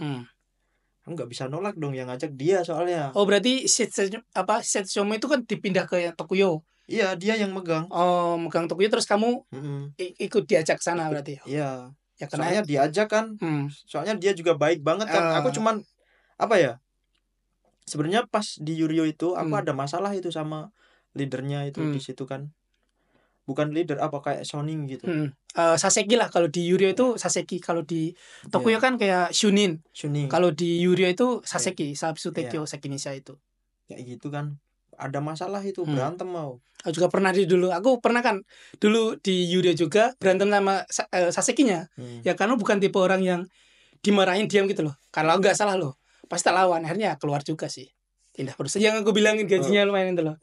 Aku nggak bisa nolak dong, yang ngajak dia soalnya. Oh, berarti shiatsu itu kan dipindah ke Tokuyo. Iya, dia yang megang. Oh, megang Tokuyo terus kamu ikut diajak sana berarti. Iya. Ya, soalnya diajak kan. Soalnya dia juga baik banget kan. Aku cuman apa ya? Sebenarnya pas di Yurio itu aku ada masalah itu sama leadernya itu di situ kan. Bukan leader, apa kayak Shonin gitu. Saseki lah kalau di Yurio itu Saseki, kalau di Tokuyo kan kayak Shunin. Kalau di Yurio itu Saseki, Sabsu Tekyo Sekinisha itu. Kayak gitu kan. Ada masalah itu, berantem mau. Aku juga pernah aku pernah kan dulu di Yurio juga berantem sama Sasekinya. Ya karena bukan tipe orang yang dimarahin diam gitu loh. Kalau nggak salah loh, pasti tak lawan, akhirnya keluar juga sih. Pindah perusahaan yang aku bilangin gajinya lumayan itu loh.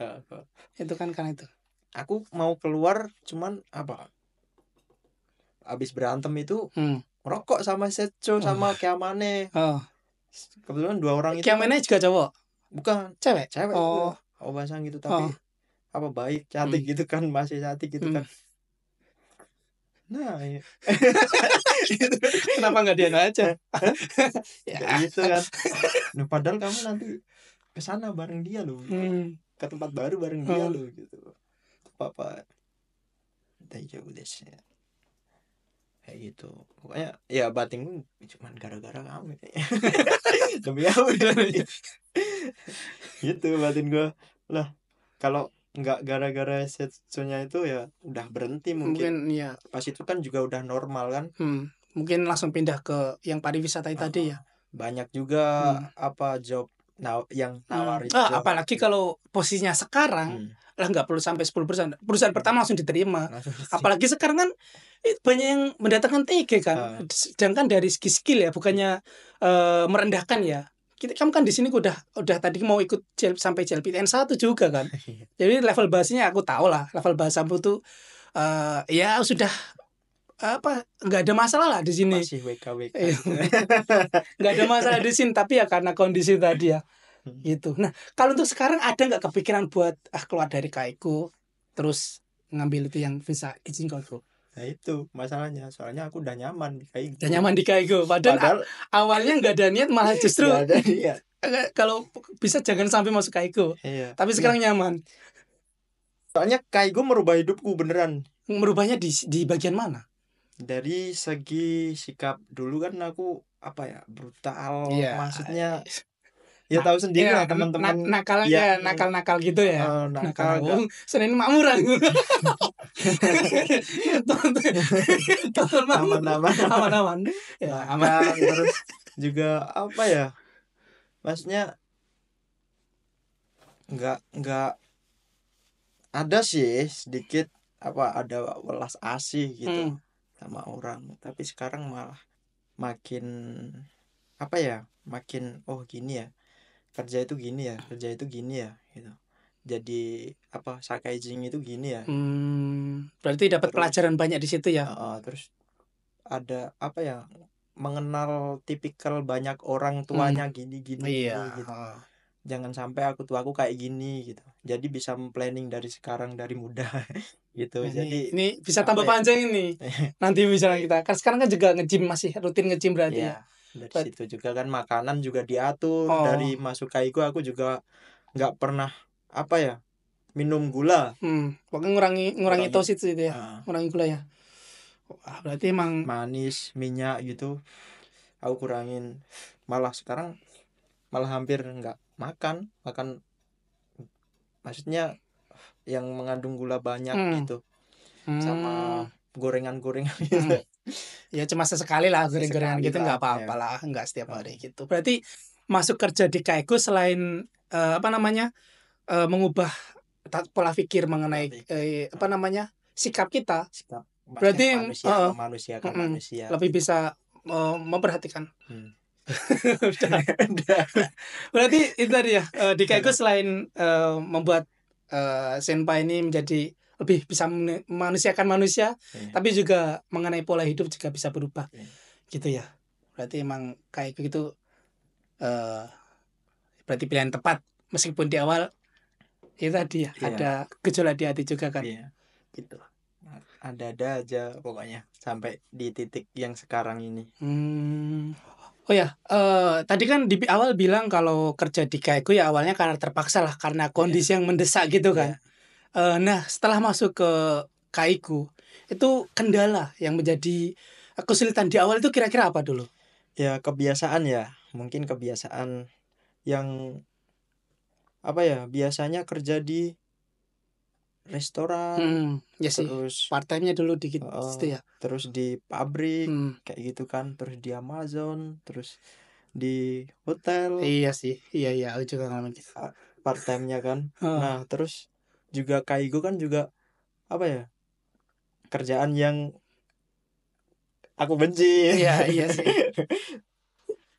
Itu kan itu. Aku mau keluar cuman apa? Abis berantem itu rokok sama Setcho sama Kiamane. Kebetulan 2 orang itu Kiamane juga cowok? Bukan, cewek. Oh, basang gitu tapi apa baik, cantik gitu kan, masih cantik gitu kan. Nah, ya. Kenapa nggak dia aja? Ya gitu kan. Nah, padahal kamu nanti ke sana bareng dia loh. Ke tempat baru bareng dia loh gitu. Apa jauh deh sih. Kayak gitu. Pokoknya ya batinku cuman gara-gara kamu kayaknya. Demi kamu. Gitu batin gua. Lah, kalau nggak gara-gara setsonya itu ya udah berhenti mungkin ya. Pas itu kan juga udah normal kan. Mungkin langsung pindah ke yang pariwisata tadi ya. Banyak juga apa job yang nawarin apalagi kalau posisinya sekarang lah nggak perlu sampai 10%. Perusahaan pertama langsung diterima. Apalagi sekarang kan banyak yang mendatangkan TG kan. Sedangkan dari segi skill ya, bukannya merendahkan ya. Kamu kan di sini udah tadi mau ikut sampai JLPTN 1 juga kan. Jadi level bahasanya aku tahu lah. Level bahasamu tuh ya sudah apa nggak ada masalah lah di sini. Masih WKWK. Nggak ada masalah di sini, tapi ya karena kondisi tadi ya. Gitu. Nah, kalau untuk sekarang ada nggak kepikiran buat keluar dari Kaiku terus ngambil itu yang visa izin Kaiku? Nah itu masalahnya, soalnya aku udah nyaman di Kaiku. Udah nyaman di Kaiku, padahal awalnya nggak ada niat, malah justru ada niat. Kalau bisa jangan sampai masuk Kaiku. Iya. Tapi sekarang nyaman. Soalnya Kaiku merubah hidupku beneran. Merubahnya di bagian mana? Dari segi sikap, dulu kan aku apa ya, brutal, maksudnya ya tahu sendiri lah teman-teman nakal gitu ya. Nakal Senin makmuran. Aman. Ya, aman. Terus juga apa ya, maksudnya nggak ada sih sedikit ada welas asih gitu sama orang, tapi sekarang malah makin apa ya, makin gini ya, kerja itu gini ya gitu. Jadi apa, sakaijing itu gini ya. Berarti dapat pelajaran banyak di situ ya. Terus ada apa ya, mengenal tipikal banyak orang tuanya gini gitu. Jangan sampai aku kayak gini gitu. Jadi bisa planning dari sekarang, dari muda gitu. Jadi ini bisa tambah panjang ini. Nanti misalnya kita kan sekarang kan juga nge-gym, masih rutin nge-gym berarti ya. Dari situ juga kan makanan juga diatur. Dari masuk Kaiku aku juga nggak pernah apa ya, minum gula. Pokoknya ngurangi tosit itu ya. Ngurangi gula ya. Wah, berarti emang manis, minyak gitu aku kurangin. Malah sekarang hampir nggak makan maksudnya yang mengandung gula banyak gitu, sama gorengan-gorengan gitu. Ya cuma sesekali lah gorengan gitu, nggak apa-apa lah, nggak setiap hari gitu. Berarti masuk kerja di Kaiku selain mengubah pola pikir mengenai sikap kita, berarti manusia lebih bisa memperhatikan. Berarti itu tadi ya, di Kaiku selain membuat senpai ini menjadi lebih bisa memanusiakan manusia, tapi juga mengenai pola hidup juga bisa berubah, gitu ya. Berarti emang kayak begitu, berarti pilihan tepat, meskipun di awal itu tadi ya ada gejolak di hati juga kan. Gitu. Ada aja pokoknya sampai di titik yang sekarang ini. Oh ya, tadi kan di awal bilang kalau kerja di Kaiku ya awalnya karena terpaksa lah, karena kondisi yang mendesak gitu kan. Nah, setelah masuk ke Kaiku, itu kendala yang menjadi kesulitan di awal itu kira-kira apa dulu? Ya kebiasaan ya, mungkin kebiasaan yang apa ya, biasanya kerja di restoran, ya sih, terus part time-nya dulu dikit gitu ya. Terus di pabrik kayak gitu kan, terus di Amazon, terus di hotel. Iya sih, iya aku juga ngalamin gitu. Part time-nya kan. Nah, terus juga Kaiku kan juga apa ya, kerjaan yang aku benci. Iya sih.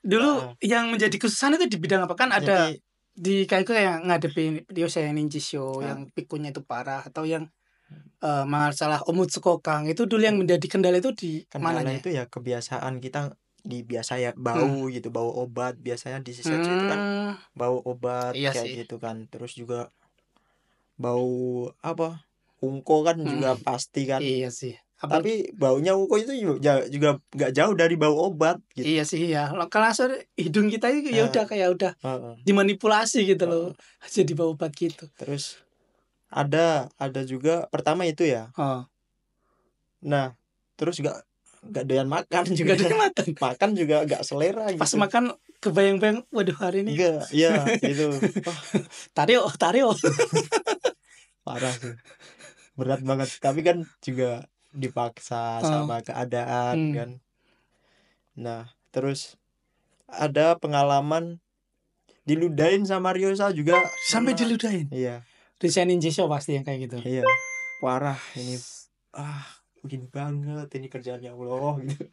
Dulu yang menjadi kesusahan itu di bidang apa kan? Ada di Kaiku kayak ngadepin Ryosha yang Ninjisho yang pikunya itu parah atau yang masalah Omutsukokang itu dulu yang menjadi kendala itu di Kendala mananya? itu ya kebiasaan kita biasa ya bau gitu, bau obat biasanya di Shisetsu itu kan bau obat Iya kayak sih. gitu kan. Terus juga bau apa? Unko kan juga pasti kan. Iya sih. Tapi baunya unko itu juga nggak jauh dari bau obat gitu. Iya sih ya. Kalau hidung kita itu ya udah kayak udah dimanipulasi gitu loh. Jadi bau obat gitu. Terus ada juga pertama itu ya. Nah, terus nggak doyan makan juga. Makan juga nggak selera gitu. Pas makan kebayang-bayang, waduh hari ini. Enggak, ya itu. Tario. Parah sih. Berat banget. Tapi kan juga dipaksa sama keadaan kan. Nah, terus ada pengalaman diludahin sama Ryosa juga. Sampai diludahin? Iya. Ryosha Ninjisho pasti yang kayak gitu. Iya. Parah ini. Begini banget ini kerjaannya Allah gitu.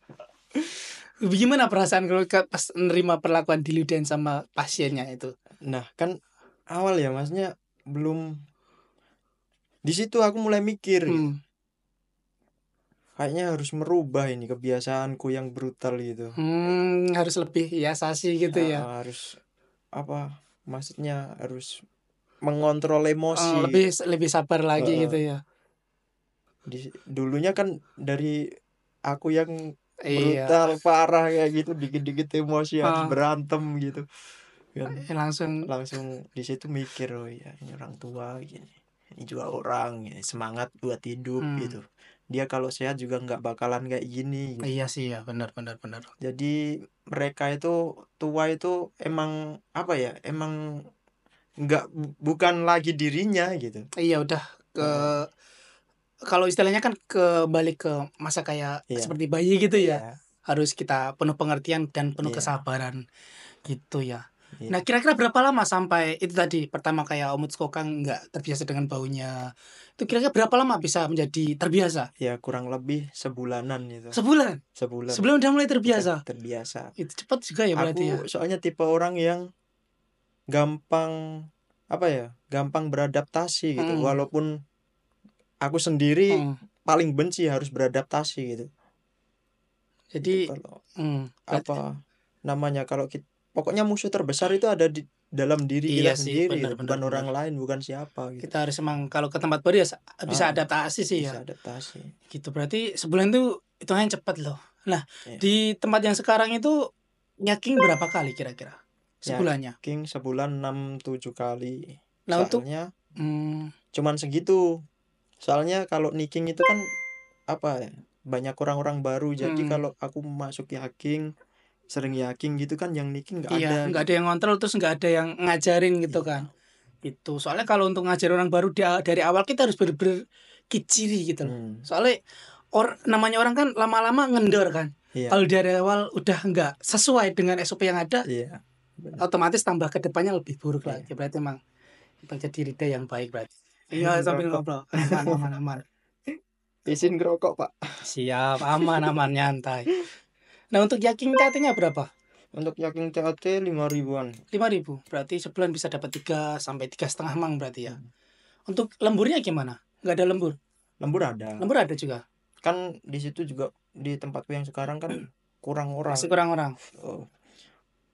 Gimana perasaan kalau pas nerima perlakuan diludahin sama pasiennya itu? Nah, kan awal ya maksudnya belum. Di situ aku mulai mikir gitu. Kayaknya harus merubah ini kebiasaanku yang brutal gitu. Harus lebih sasi gitu ya. Harus apa? Maksudnya harus mengontrol emosi. Lebih sabar lagi gitu ya. Dulunya kan dari aku yang brutal parah kayak gitu, dikit-dikit emosi harus berantem gitu kan. Langsung di situ mikir, oh ya ini orang tua gini, ini juga orang ya, semangat buat hidup gitu. Dia kalau sehat juga nggak bakalan kayak gini gitu. Iya sih ya, benar. Jadi mereka itu tua itu emang apa ya, emang bukan lagi dirinya gitu. Iya udah kalau istilahnya kan kembali ke masa kayak seperti bayi gitu ya. Harus kita penuh pengertian dan penuh kesabaran gitu ya. Nah kira-kira berapa lama sampai itu tadi pertama kayak Omutsukokang nggak terbiasa dengan baunya, itu kira-kira berapa lama bisa menjadi terbiasa? Ya kurang lebih sebulanan itu. Sebulan udah mulai terbiasa. Itu cepat juga ya berarti ya. Aku soalnya tipe orang yang gampang beradaptasi gitu. Walaupun aku sendiri paling benci harus beradaptasi gitu. Jadi kalau namanya kalau pokoknya musuh terbesar itu ada di dalam diri kita sendiri, bukan orang lain, bukan siapa gitu. Kita harus emang kalau ke tempat baru ya bisa adaptasi sih ya. Bisa adaptasi. Gitu berarti sebulan itu hitungannya cepat loh. Nah, di tempat yang sekarang itu nyaking berapa kali kira-kira sebulannya? Nyaking sebulan 6-7 kali. Nah, soalnya cuman segitu. Soalnya kalau niking itu kan banyak orang-orang baru. Jadi kalau aku masuk sering yaking gitu kan, yang niking nggak ada yang ngontrol, terus nggak ada yang ngajarin gitu kan. Itu soalnya kalau untuk ngajar orang baru dari awal kita harus bener-bener kiciri gitu loh. Soalnya namanya orang kan lama-lama ngendor kan. Kalau dari awal udah nggak sesuai dengan SOP yang ada, otomatis tambah ke depannya lebih buruk lagi. Berarti emang jadi leader yang baik berarti. Iya, sambil ngobrol. Aman. Izin ngerokok, Pak. Siap, aman nyantai. Nah, untuk yaking CAT-nya berapa? Untuk yaking CAT 5.000-an. 5.000. Berarti sebulan bisa dapat 3 sampai 3,5 mang berarti ya. Untuk lemburnya gimana? Nggak ada lembur? Lembur ada. Lembur ada juga. Kan di situ juga di tempatku yang sekarang kan kurang orang. Masih kurang orang.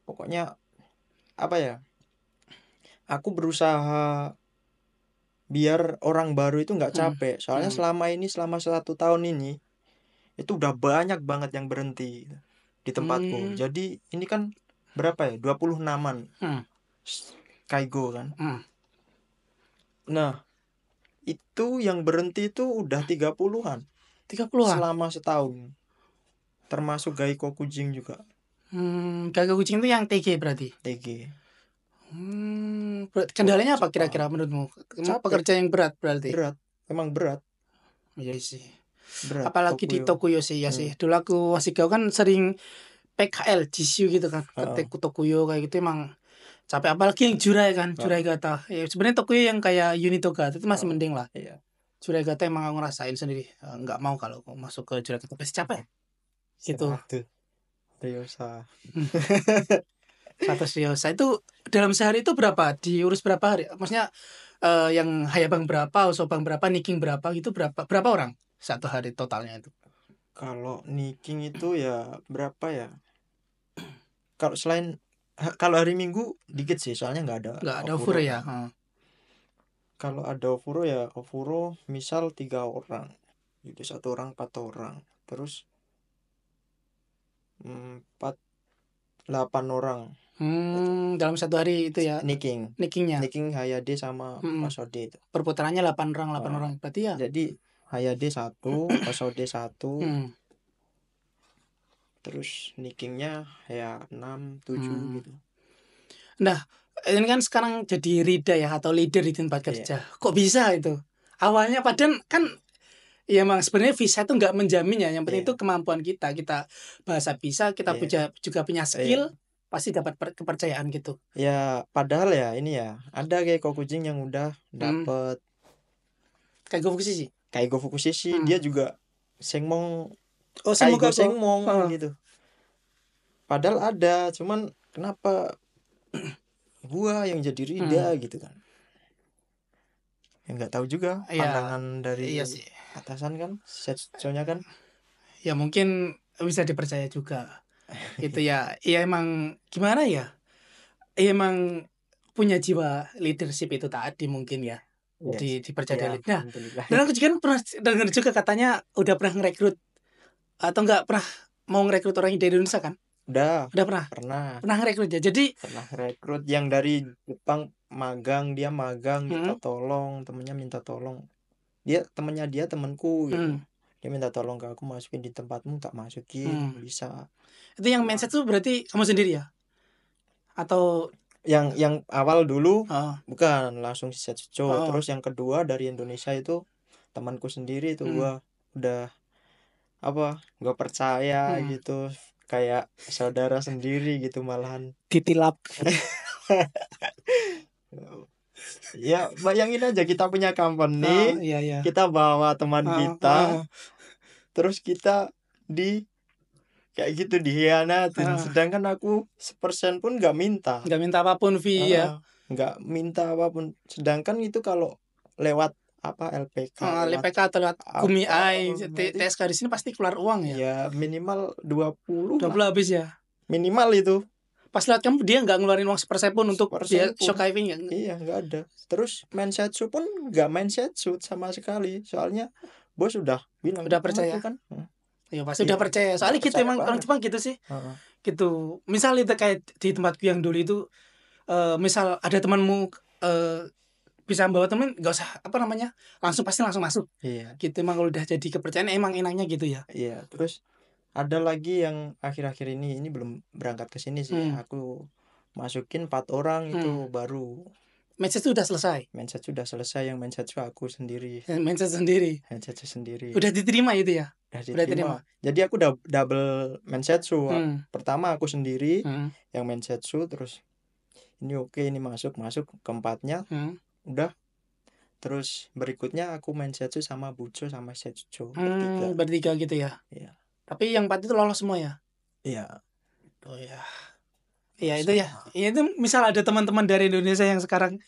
Pokoknya aku berusaha biar orang baru itu nggak capek. Soalnya selama 1 tahun ini itu udah banyak banget yang berhenti di tempatku. Jadi ini kan berapa ya? 26-an. Kaigo kan. Nah, itu yang berhenti itu udah 30-an. 30-an? Selama setahun. Termasuk Gaiko Kujing juga. Gaiko Kujing itu yang TG berarti? TG. Kendalanya apa kira-kira menurutmu? Pekerja yang berat berarti? Berat. Emang berat. Iya sih. Berat. Apalagi di Tokuyo sih ya sih. Dulu aku masih kan sering PKL, Jisyu gitu kan. Ke Tokuyo kayak gitu emang capek. Apalagi yang Jurai kan, Jurai Gata. Ya sebenarnya Tokuyo yang kayak Unitoga itu masih mending lah. Jurai Gata emang aku ngerasain sendiri. Nggak mau kalau masuk ke Jurai Gata pasti capek. Gitu. Ryosa. 100 yosa itu dalam sehari itu berapa? Diurus berapa hari? Maksudnya yang hayabang berapa, osobang berapa, niking berapa gitu, berapa orang satu hari totalnya itu? Kalau niking itu ya berapa ya? Kalau kalau hari Minggu dikit sih, soalnya nggak ada Nggak ada over ofuro ya? kan. Kalau ada ofuro ya ofuro misal 3 orang, jadi 1 orang 4 orang, terus 8 orang Dalam satu hari itu ya niking nikingnya. Hayade sama Osode itu. Perputarannya 8 orang berarti ya. Jadi Hayade 1, Osode 1, terus nikingnya ya 6, 7 gitu. Nah, ini kan sekarang jadi Rida ya atau leader di tempat kerja. Kok bisa itu? Awalnya padahal kan ya emang sebenarnya visa itu nggak menjamin ya. Yang penting itu kemampuan kita. Kita bahasa bisa, kita juga punya skill, pasti dapat kepercayaan gitu. Ya, padahal ya ini ya, ada kayak Kokujing yang udah dapet Kaigo Fukushi. Kaigo Fukushi dia juga Sengmong Kaigo Sengmong gitu. Padahal ada, cuman kenapa gua yang jadi Rida gitu kan? Ya nggak tahu juga pandangan dari atasan kan, setsionya kan. Ya mungkin bisa dipercaya juga. Itu ya, ya emang gimana ya? Ya emang punya jiwa leadership itu tadi mungkin ya. Dipercaya leader. Nah, dan aku juga pernah dengar juga katanya udah pernah ngerekrut atau nggak pernah mau ngerekrut orang dari Indonesia kan? Udah pernah ngerekrut ya. Jadi pernah rekrut yang dari Jepang dia magang minta tolong, temennya minta tolong. Temennya dia temanku gitu. Dia minta tolong ke aku, masukin di tempatmu, tak masukin, bisa. Itu yang mindset tuh berarti kamu sendiri ya? Atau yang awal dulu bukan langsung si Setsucho. Terus yang kedua dari Indonesia itu temanku sendiri itu gua udah gak percaya gitu, kayak saudara sendiri gitu malahan ditilap. Ya bayangin aja kita punya company, kita bawa teman kita, terus kita kayak gitu dihianatin, sedangkan aku 1% pun nggak minta apapun fee ya, nggak minta apapun, sedangkan itu kalau lewat LPK atau lewat Kumiai TSK di sini pasti keluar uang ya. Ya minimal 20 habis ya minimal itu. Pas lihat kamu dia nggak ngeluarin uang 1% pun untuk dia shokiving ya. Iya nggak ada. Terus Mensetsu pun nggak Mensetsu sama sekali, soalnya bos udah bilang udah percaya kan. Ya pasti udah percaya, soalnya gitu emang orang Jepang gitu sih. Gitu. Misal itu kayak di tempatku yang dulu itu misal ada temanmu bisa bawa temen, nggak usah langsung masuk. Gitu emang kalau udah jadi kepercayaan emang enaknya gitu ya. Iya. Terus ada lagi yang akhir-akhir ini belum berangkat ke sini sih. Aku masukin 4 orang itu baru. Mindset sudah selesai. Yang mindset aku sendiri. Mindset sendiri. Udah diterima itu ya. Udah diterima. Jadi aku double Mensetsu. Pertama aku sendiri yang Mensetsu, terus ini oke, ini masuk keempatnya. Udah. Terus berikutnya aku Mensetsu sama Bucho sama Setsucho bertiga gitu ya. Iya. Tapi yang 4 itu lolos semua ya. Iya. Oh ya. Iya itu ya. Iya itu misal ada teman-teman dari Indonesia yang sekarang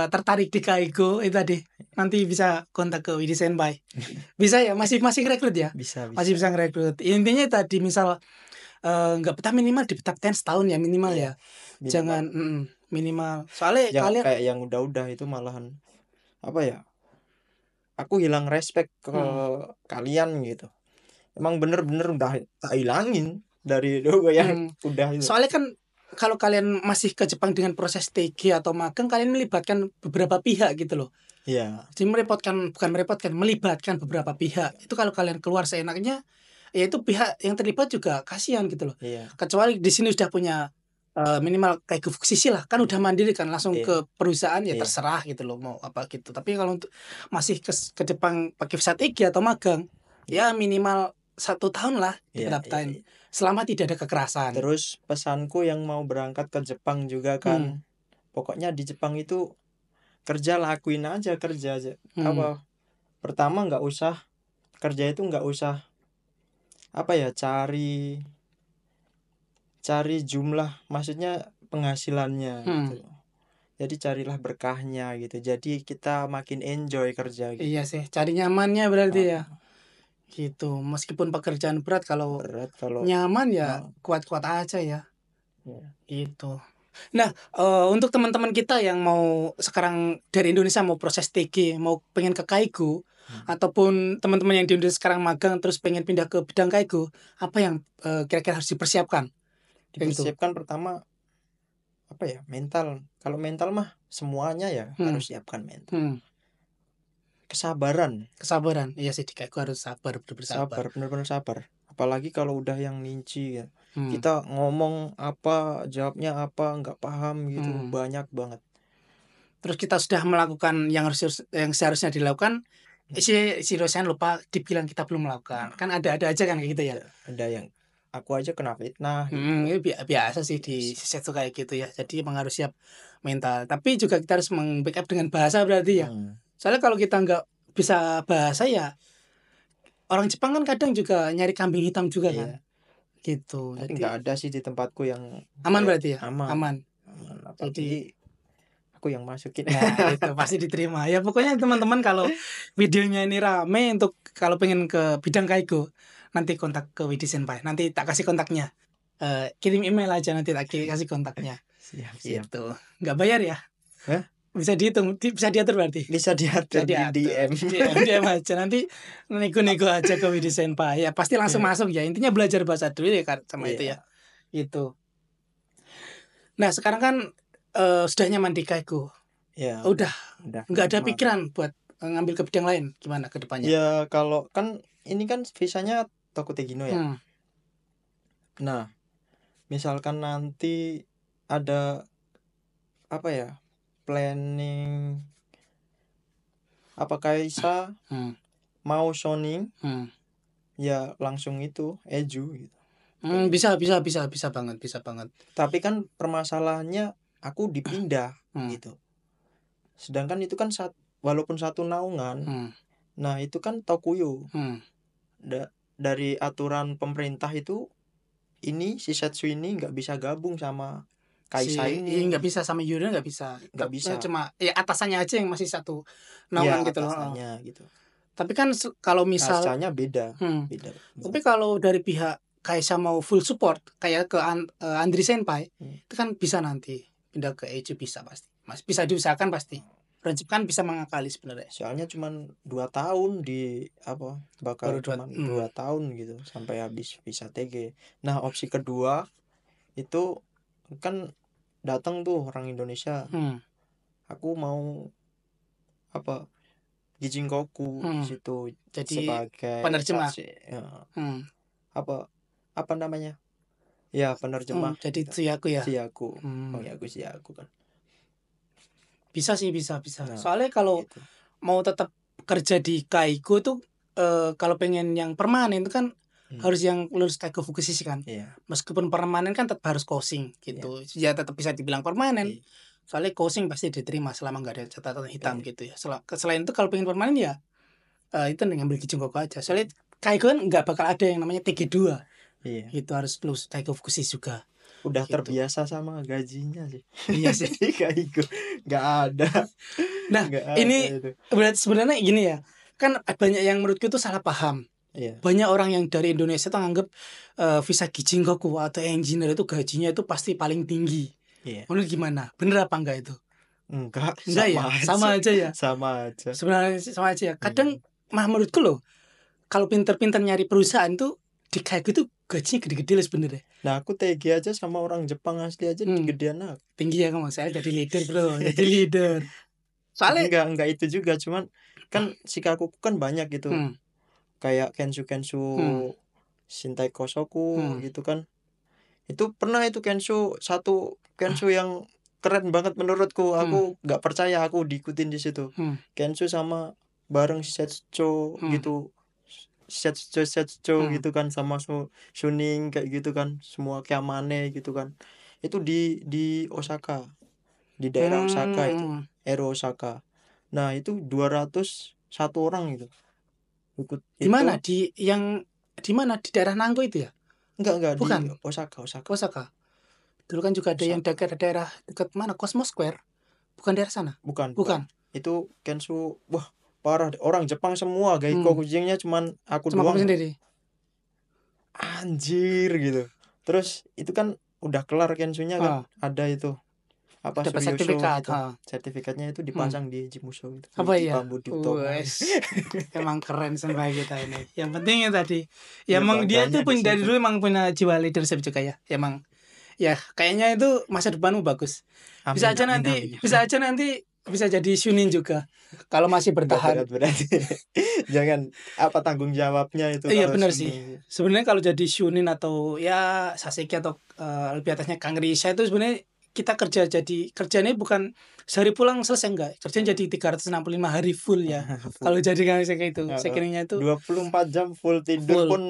tertarik di Kaigo itu tadi, nanti bisa kontak ke Widi Senpai. Bisa ya, masih rekrut ya? Bisa. Masih bisa ngerekrut. Intinya tadi misal nggak betah minimal ditempatkan setahun ya minimal ya. Minimal. Jangan minimal. Soalnya kalian kayak yang udah itu malahan aku hilang respect ke kalian gitu. Emang bener-bener udah tak hilangin dari dulu yang udah itu. Soalnya kan kalau kalian masih ke Jepang dengan proses TG atau magang, kalian melibatkan beberapa pihak gitu loh. Iya. Jadi melibatkan beberapa pihak. Itu kalau kalian keluar seenaknya, ya itu pihak yang terlibat juga kasihan gitu loh. Iya. Kecuali di sini sudah punya minimal kayak Fukushi lah, kan udah mandiri kan, langsung ke perusahaan ya terserah gitu loh mau apa gitu. Tapi kalau untuk masih ke Jepang pakai visa TG atau magang, ya minimal 1 tahun lah dipendaptain. Selama tidak ada kekerasan. Terus pesanku yang mau berangkat ke Jepang juga kan, pokoknya di Jepang itu kerja, lakuin aja kerja aja. Pertama nggak usah kerja itu, nggak usah cari cari jumlah, maksudnya penghasilannya gitu. Jadi carilah berkahnya gitu. Jadi kita makin enjoy kerja gitu. Iya sih, cari nyamannya berarti ya. Gitu. Meskipun pekerjaan berat, kalau Berat kalau nyaman ya kuat-kuat aja ya. ya. Gitu. Nah, untuk teman-teman kita yang mau sekarang dari Indonesia mau proses TG, mau pengen ke Kaigo, ataupun teman-teman yang di Indonesia sekarang magang terus pengen pindah ke bidang Kaigo, apa yang kira-kira harus dipersiapkan? Kayak gitu. Dipersiapkan pertama apa ya, mental. Kalau mental mah semuanya ya harus siapkan mental. Kesabaran. Iya sih, di Kaigo harus sabar, Sabar, benar-benar sabar. Apalagi kalau udah yang ninci ya. Kita ngomong apa, jawabnya apa, nggak paham gitu, banyak banget. Terus kita sudah melakukan yang seharusnya dilakukan, si dosen lupa dibilang kita belum melakukan. Kan ada aja kan kayak gitu ya. Ada yang aku aja kena fitnah gitu. Ini biasa sih di set tuh kayak gitu ya. Jadi emang harus siap mental. Tapi juga kita harus meng-backup dengan bahasa berarti ya. Soalnya kalau kita nggak bisa bahasa ya, orang Jepang kan kadang juga nyari kambing hitam juga kan. Gitu. Tapi Jadi nggak ada sih di tempatku yang aman berarti ya. aman. Jadi aku yang masukin. Nah itu pasti diterima. Ya pokoknya teman-teman kalau videonya ini rame, untuk kalau pengen ke bidang Kaigo, nanti kontak ke Widi Senpai. Nanti tak kasih kontaknya. Kirim email aja, nanti tak kasih kontaknya. Siap. Gitu. Nggak bayar ya? Hah? Bisa dihitung, bisa diatur berarti. Bisa diatur di DM. DM aja, nanti nego-nego aja ke Widi Senpai. Ya pasti langsung masuk ya. Intinya belajar bahasa dulu ya kan sama itu ya. Itu. Nah sekarang kan sudah nyaman di Kaigo. Ya. Udah nggak ada pikiran buat ngambil ke bidang lain, gimana ke depannya? Ya kalau kan ini kan visanya Tokutegino ya. Nah, misalkan nanti ada apa ya, planning apa Kaisa mau shoning, ya langsung itu eju gitu. Bisa banget. Tapi kan permasalahannya aku dipindah gitu. Sedangkan itu kan walaupun satu naungan, nah itu kan Tokuyo. Dari aturan pemerintah itu, ini si Setsu ini nggak bisa gabung sama Kaisa ini. Nggak bisa sama Yuri, nggak bisa. Cuma ya atasannya aja yang masih satu naungan ya, gitu loh. Gitu. Tapi kan kalau misal rasanya beda. Tapi kalau dari pihak Kaisa mau full support kayak ke Andri Senpai, itu kan bisa nanti pindah ke Eju, bisa pasti. Mas bisa diusahakan pasti. Prinsip kan bisa mengakali sebenarnya. Soalnya cuman 2 tahun di apa, bakal cuman 2 tahun gitu sampai habis visa TG. Nah opsi kedua itu kan datang tuh orang Indonesia. Aku mau apa, Gijinkoku situ jadi sebagai penerjemah. Apa namanya? Ya penerjemah. Jadi Tsuyaku ya. Tsuyaku. Tsuyaku kan. Bisa sih, bisa. Nah, soalnya kalau gitu, mau tetap kerja di Kaigo tuh kalau pengen yang permanen itu kan harus yang lulus Kaigo Fukushiki kan. Meskipun permanen kan tetap harus coaching gitu. Ya tetap bisa dibilang permanen. Soalnya coaching pasti diterima selama nggak ada catatan hitam gitu ya. Selain itu kalau pengen permanen ya itu ngambil Gijinkoku aja. Soalnya Kaigo kan nggak bakal ada yang namanya TG2. Itu harus lulus Kaigo Fukushiki juga. Udah gitu, terbiasa sama gajinya sih. Iya sih. Kaigo nggak ada. Nah ini berarti sebenarnya gini ya, kan banyak yang menurutku itu salah paham. Banyak orang yang dari Indonesia tuh nganggep visa Gijinkoku atau engineer itu gajinya itu pasti paling tinggi. Menurut gimana? Bener apa enggak itu? Enggak ya, sama aja ya. Sebenarnya sama aja ya. Kadang mah menurutku loh, kalau pinter-pinter nyari perusahaan tuh di Kaigo itu gajinya gede-gede lah sebenarnya. Nah aku TG aja sama orang Jepang asli aja gedean aku. Tinggi ya kamu, saya jadi leader bro, jadi leader. Soalnya enggak itu juga, cuman kan Shikaku kan banyak gitu. Kayak Kensu Shintai Kosoku gitu kan. Itu pernah itu Kensu yang keren banget menurutku. Aku nggak percaya, aku diikutin di situ. Kensu sama bareng Setsu gitu. Setsu gitu kan, sama Shuning kayak gitu kan, semua Kyamane gitu kan. Itu di Osaka. Di daerah Osaka itu. Osaka. Nah, itu 201 orang gitu. Ikut di mana di daerah Nanggo itu ya? Enggak Bukan. di Osaka. Osaka. Dulu kan juga ada yang daerah dekat mana? Cosmos Square. Bukan daerah sana. Bukan. Bukan. Itu Kensu, wah parah, orang Jepang semua. Gaiko kucingnya cuman aku Cuma doang. kamu sendiri. Anjir gitu. Terus itu kan udah kelar Kensunya kan, ada itu apa Dapat Suryosho sertifikat. gitu. Sertifikatnya itu dipasang di Jimusho itu. Apa Di ya? bambu di Utama. Emang keren senpai kita ini. Yang pentingnya tadi, ya Ya, emang dia tuh bangganya di dari situ. dulu emang punya jiwa leadership juga ya. Emang ya kayaknya itu masa depanmu bagus. Bisa aja nanti bisa jadi Shunin juga kalau masih bertahan. Berat. Jangan apa tanggung jawabnya itu Iya kalau benar sih. Shunin. Sebenarnya kalau jadi Shunin atau ya Saseki atau lebih atasnya Kang Risha itu sebenarnya kita kerjanya bukan sehari pulang selesai, enggak. Kerjanya jadi 365 hari full ya. Kalau jadi Kang Risha kayak itu, sekiranya itu 24 jam full tidur full. pun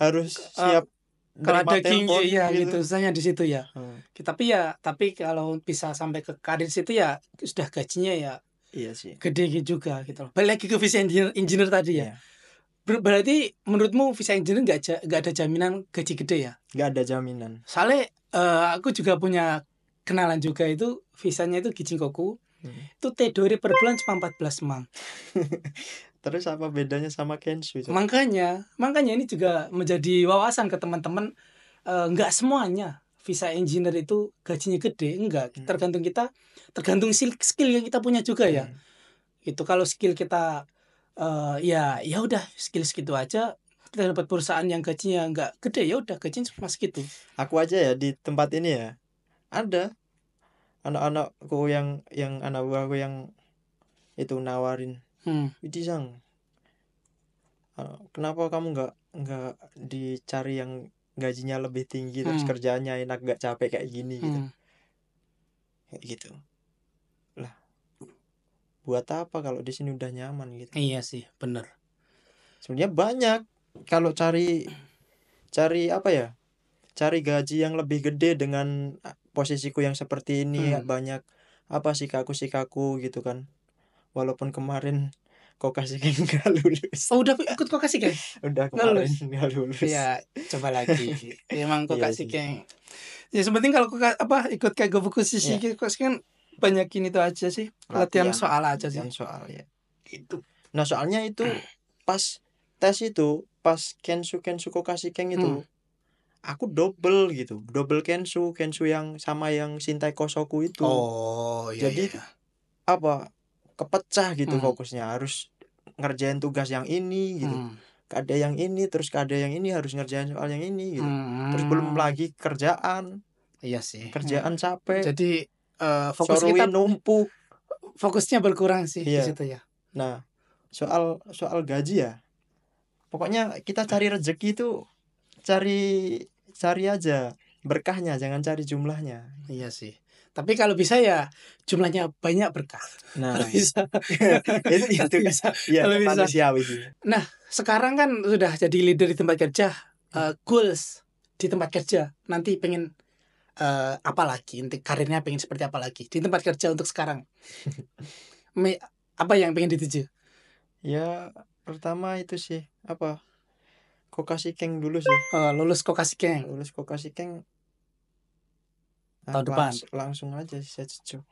harus siap Kalau ada nerima king telepon ya gitu, saya di situ ya. Tapi kalau bisa sampai ke karir situ ya sudah gajinya ya Iya sih. gede juga gitu loh. Balik lagi ke visa engineer tadi ya. Berarti menurutmu visa engineer nggak ada jaminan gaji gede ya? Nggak ada jaminan. Soalnya aku juga punya kenalan juga itu visanya itu Kijinkoku. Itu T2 per bulan cuma 14 mang. Terus apa bedanya sama Kensu? Makanya ini juga menjadi wawasan ke teman-teman. Nggak semuanya visa engineer itu gajinya gede, enggak. Tergantung skill yang kita punya juga ya. Itu kalau skill kita ya udah skill segitu aja, kita dapat perusahaan yang gajinya nggak gede, ya udah gajinya cuma segitu. Aku aja ya di tempat ini ya ada anak-anakku yang anak buahku yang itu nawarin, Widisang, kenapa kamu nggak dicari yang gajinya lebih tinggi terus kerjanya enak nggak capek kayak gini gitu. Kayak gitu lah, buat apa kalau di sini udah nyaman gitu. Iya sih bener. Sebenarnya banyak kalau cari apa ya, cari gaji yang lebih gede dengan posisiku yang seperti ini. Banyak apa sih kaku gitu kan, walaupun kemarin Kokashiken nggak lulus. Oh udah ikut Kokashiken? Udah kemarin nggak lulus. Ya coba lagi. Emang Kokashiken. Ya sebenarnya kalau ikut kayak Gofukushi kan banyak ini tuh aja sih, latihan soal aja sih. Soal ya. Itu. Nah soalnya itu pas tes itu, pas Kensu Kokashiken itu, aku double Kensu yang sama yang Shintai Kosoku itu. Oh iya. Jadi apa, kepecah gitu fokusnya, harus ngerjain tugas yang ini gitu. Ada yang ini, terus ada yang ini, harus ngerjain soal yang ini gitu. Terus belum lagi kerjaan. Iya sih. Kerjaan capek. Jadi fokus Sorui kita numpuk. Fokusnya berkurang sih di situ ya. Nah, soal gaji ya. Pokoknya kita cari rezeki itu cari aja berkahnya, jangan cari jumlahnya. Iya sih. Tapi kalau bisa ya jumlahnya banyak berkah. Nah, kalau bisa. itu bisa. Ya, Kalau bisa. manusiawi sih. Nah, sekarang kan sudah jadi leader di tempat kerja. Goals di tempat kerja. Nanti pengen apa lagi? Nanti karirnya pengen seperti apa lagi di tempat kerja untuk sekarang? Apa yang pengen dituju? Ya, pertama itu sih apa? Kokashiken dulu sih. Lulus Kokashiken. Tahun depan. Langsung aja Setsucho.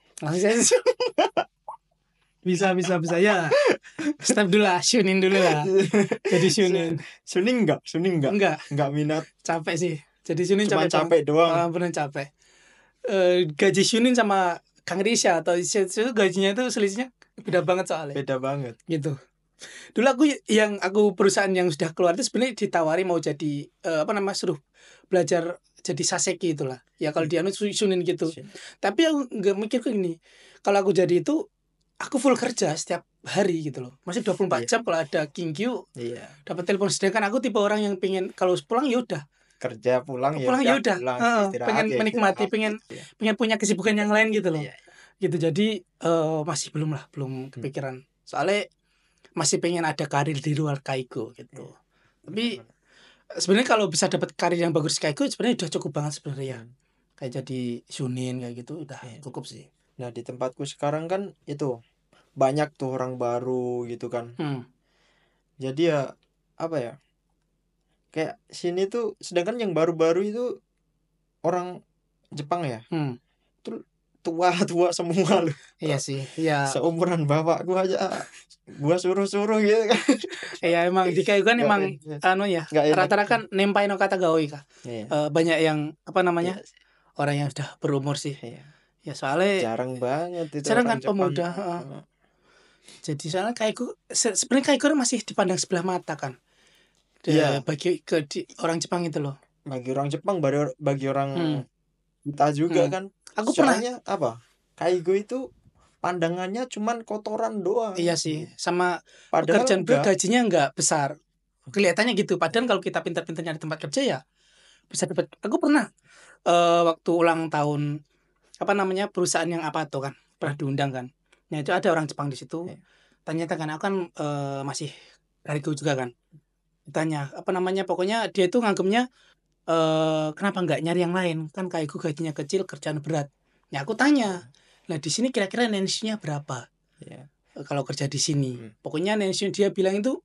Bisa ya. Step dulu lah, Shunin dulu lah. Jadi Shunin. Shunin enggak minat. Capek sih. Jadi Shunin capek doang. Bener capek. Gaji Shunin sama Kang Risha atau Setsu gajinya itu selisihnya beda banget soalnya. Beda banget. Gitu. Dulu aku perusahaan yang sudah keluar itu sebenarnya ditawari mau jadi suruh belajar jadi Saseki itulah. Ya kalau dia Shunin gitu. Tapi aku nggak mikir kayak gini. Kalau aku jadi itu aku full kerja setiap hari gitu loh. Masih 24 jam kalau ada Kingkyu. Dapat telepon, sedangkan aku tipe orang yang pengen kalau pulang ya udah. Kerja pulang ya udah. Pengen menikmati, pengen punya kesibukan yang lain gitu loh. Gitu. Jadi masih belum kepikiran. Soalnya masih pengen ada karir di luar Kaigo gitu. Tapi sebenarnya kalau bisa dapat karir yang bagus di Kaigo sebenarnya udah cukup banget sebenarnya. Kayak jadi Shunin kayak gitu udah cukup sih. Nah, di tempatku sekarang kan itu banyak tuh orang baru gitu kan. Jadi ya apa ya? kayak sini tuh, sedangkan yang baru-baru itu orang Jepang ya, itu tua semua loh. Iya sih, ya. Seumuran bapakku aja gua suruh-suruh gitu kan. Ya emang di Kaigo kan emang anu ya, rata-rata kan nempai no kata gaoi kah. Banyak yang apa namanya? Orang yang sudah berumur sih. Ya soalnya jarang banget itu jarang kan orang Jepang. pemuda. Jadi soalnya Kaigo sebenarnya Kaigo masih dipandang sebelah mata kan. Bagi orang Jepang itu loh. Bagi orang Jepang, bagi orang kita juga kan. Aku soalnya apa? Kaigo itu pandangannya cuman kotoran doang. Iya sih, sama pekerjaan gajinya nggak besar. Kelihatannya gitu. Padahal kalau kita pintar-pintar nyari tempat kerja ya bisa dapat. Aku pernah waktu ulang tahun apa namanya perusahaan yang apa tuh kan pernah diundang kan. Nah itu ada orang Jepang di situ. Ternyata kan aku kan masih Kaigo juga kan. Ditanya apa namanya, pokoknya dia itu nganggapnya kenapa nggak nyari yang lain, kan Kaigo gajinya kecil, kerjaan berat. Ya aku tanya, nah di sini kira-kira nensinya berapa kalau kerja di sini. Pokoknya nensinya dia bilang itu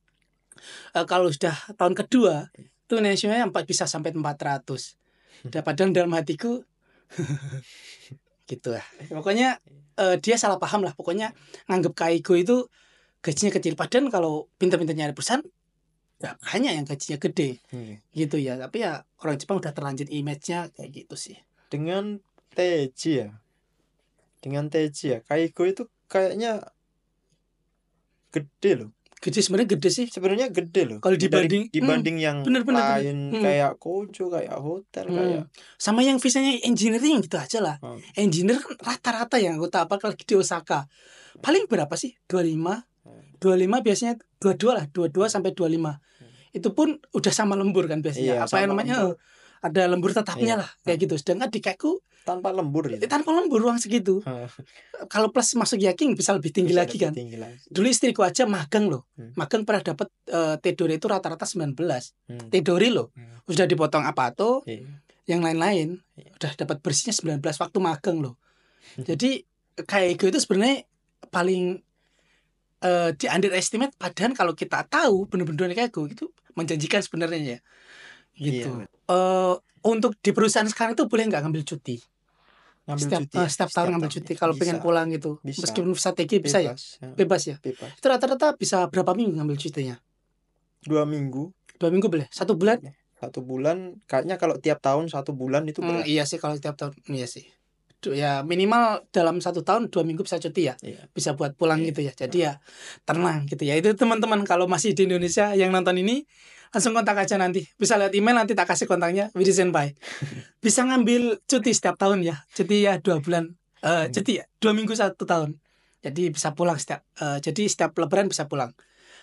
kalau sudah tahun kedua itu nensinya bisa sampai 400. Padahal dalam hatiku gitu lah. Pokoknya dia salah paham lah. Pokoknya nganggap Kaigo itu gajinya kecil. Padahal kalau pintar-pintar nyari perusahaan ya banyak yang gajinya gede gitu ya. Tapi ya orang Jepang udah terlanjur image-nya kayak gitu sih. Dengan Teji ya Kaigo itu kayaknya gede loh. Sebenarnya gede sih. Sebenarnya gede loh. Kalau dibanding yang bener. lain kayak Kojo, kayak hotel, kayak sama yang visanya engineering gitu aja lah. Engineer kan rata-rata yang aku tahu apalagi di Osaka. Paling berapa sih? 25 biasanya 22 lah, 22 sampai 25. Itu pun udah sama lembur kan biasanya. Apa yang namanya? Ada lembur tetapnya lah kayak gitu. Sedangkan di Kaigo tanpa lembur uang segitu. Kalau plus masuk yakin bisa lebih tinggi lagi kan. Dulu istriku aja magang loh. Magang pernah dapat Tedori itu rata-rata 19. Tedori loh. Sudah dipotong apa tuh? Yang lain-lain udah dapat bersihnya 19 waktu magang loh. Jadi Kaigo itu sebenarnya paling di underestimate, padahal kalau kita tahu benar-benar Kaigo itu menjanjikan sebenarnya ya. Gitu. Untuk di perusahaan sekarang itu boleh nggak ngambil cuti? Setiap tahun ngambil cuti kalau pengen pulang gitu. Meskipun strategi bisa ya? Bebas ya? Itu rata-rata bisa berapa minggu ngambil cutinya? 2 minggu. 2 minggu boleh? 1 bulan? 1 bulan kayaknya kalau tiap tahun 1 bulan itu berat. Iya sih kalau tiap tahun iya sih. Ya minimal dalam 1 tahun 2 minggu bisa cuti ya. Bisa buat pulang gitu ya. Jadi ya tenang gitu ya. Itu teman-teman kalau masih di Indonesia yang nonton ini langsung kontak aja nanti. Bisa lihat email, nanti tak kasih kontaknya Widi Senpai. Bisa ngambil cuti setiap tahun ya. Cuti ya 2 bulan. Cuti ya 2 minggu 1 tahun. Jadi bisa pulang jadi setiap lebaran bisa pulang.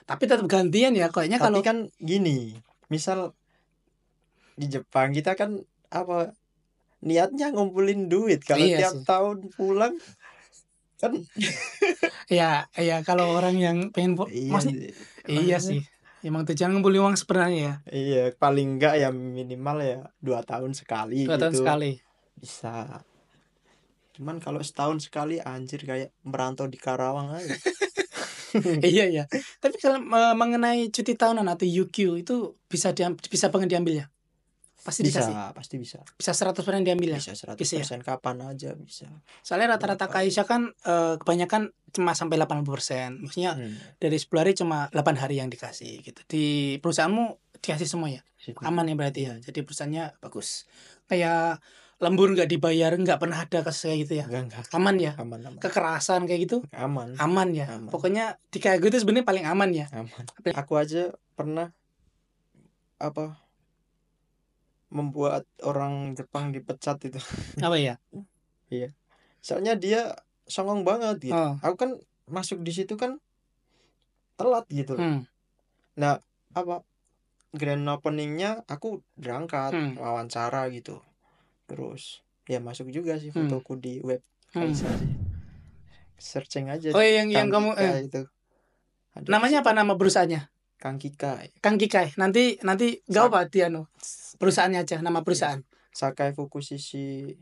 Tapi tetap gantian ya kayaknya. Tapi kan gini, misal di Jepang kita kan apa niatnya ngumpulin duit. Kalau tiap tahun pulang kan ya kalau orang yang pengen iya sih. Emang tujuan ngumpulin uang sebenarnya ya. Iya, paling enggak ya minimal ya 2 tahun sekali 2 tahun sekali. Bisa. Cuman kalau setahun sekali anjir kayak merantau di Karawang aja. Iya. Tapi kalau mengenai cuti tahunan atau UQ itu bisa banget diambil ya? Pasti dikasih. Pasti bisa. Bisa 100% diambil ya? Bisa 100% kapan aja bisa. Soalnya rata-rata Kaisha kan kebanyakan cuma sampai 80%. Maksudnya dari 10 hari cuma 8 hari yang dikasih gitu. Di perusahaanmu dikasih semua ya? Aman ya berarti ya. Jadi perusahaannya bagus. Kayak lembur nggak dibayar, nggak pernah ada kasus kayak gitu ya? Enggak. Aman ya? Aman. Kekerasan kayak gitu? Aman ya? Aman. Pokoknya di kayak gitu sebenarnya paling aman ya? Aman. Aku aja pernah membuat orang Jepang dipecat itu. Apa ya? Iya. Soalnya dia songong banget gitu. Aku kan masuk di situ kan telat gitu. Nah, grand openingnya aku berangkat wawancara gitu. Terus ya masuk juga sih fotoku di web Kaisa sih. Searching aja. Yang kamu itu. Namanya apa nama perusahaannya? Kang Kikai. Nanti enggak apa dia perusahaannya aja, nama perusahaan. Sakai Fukushishi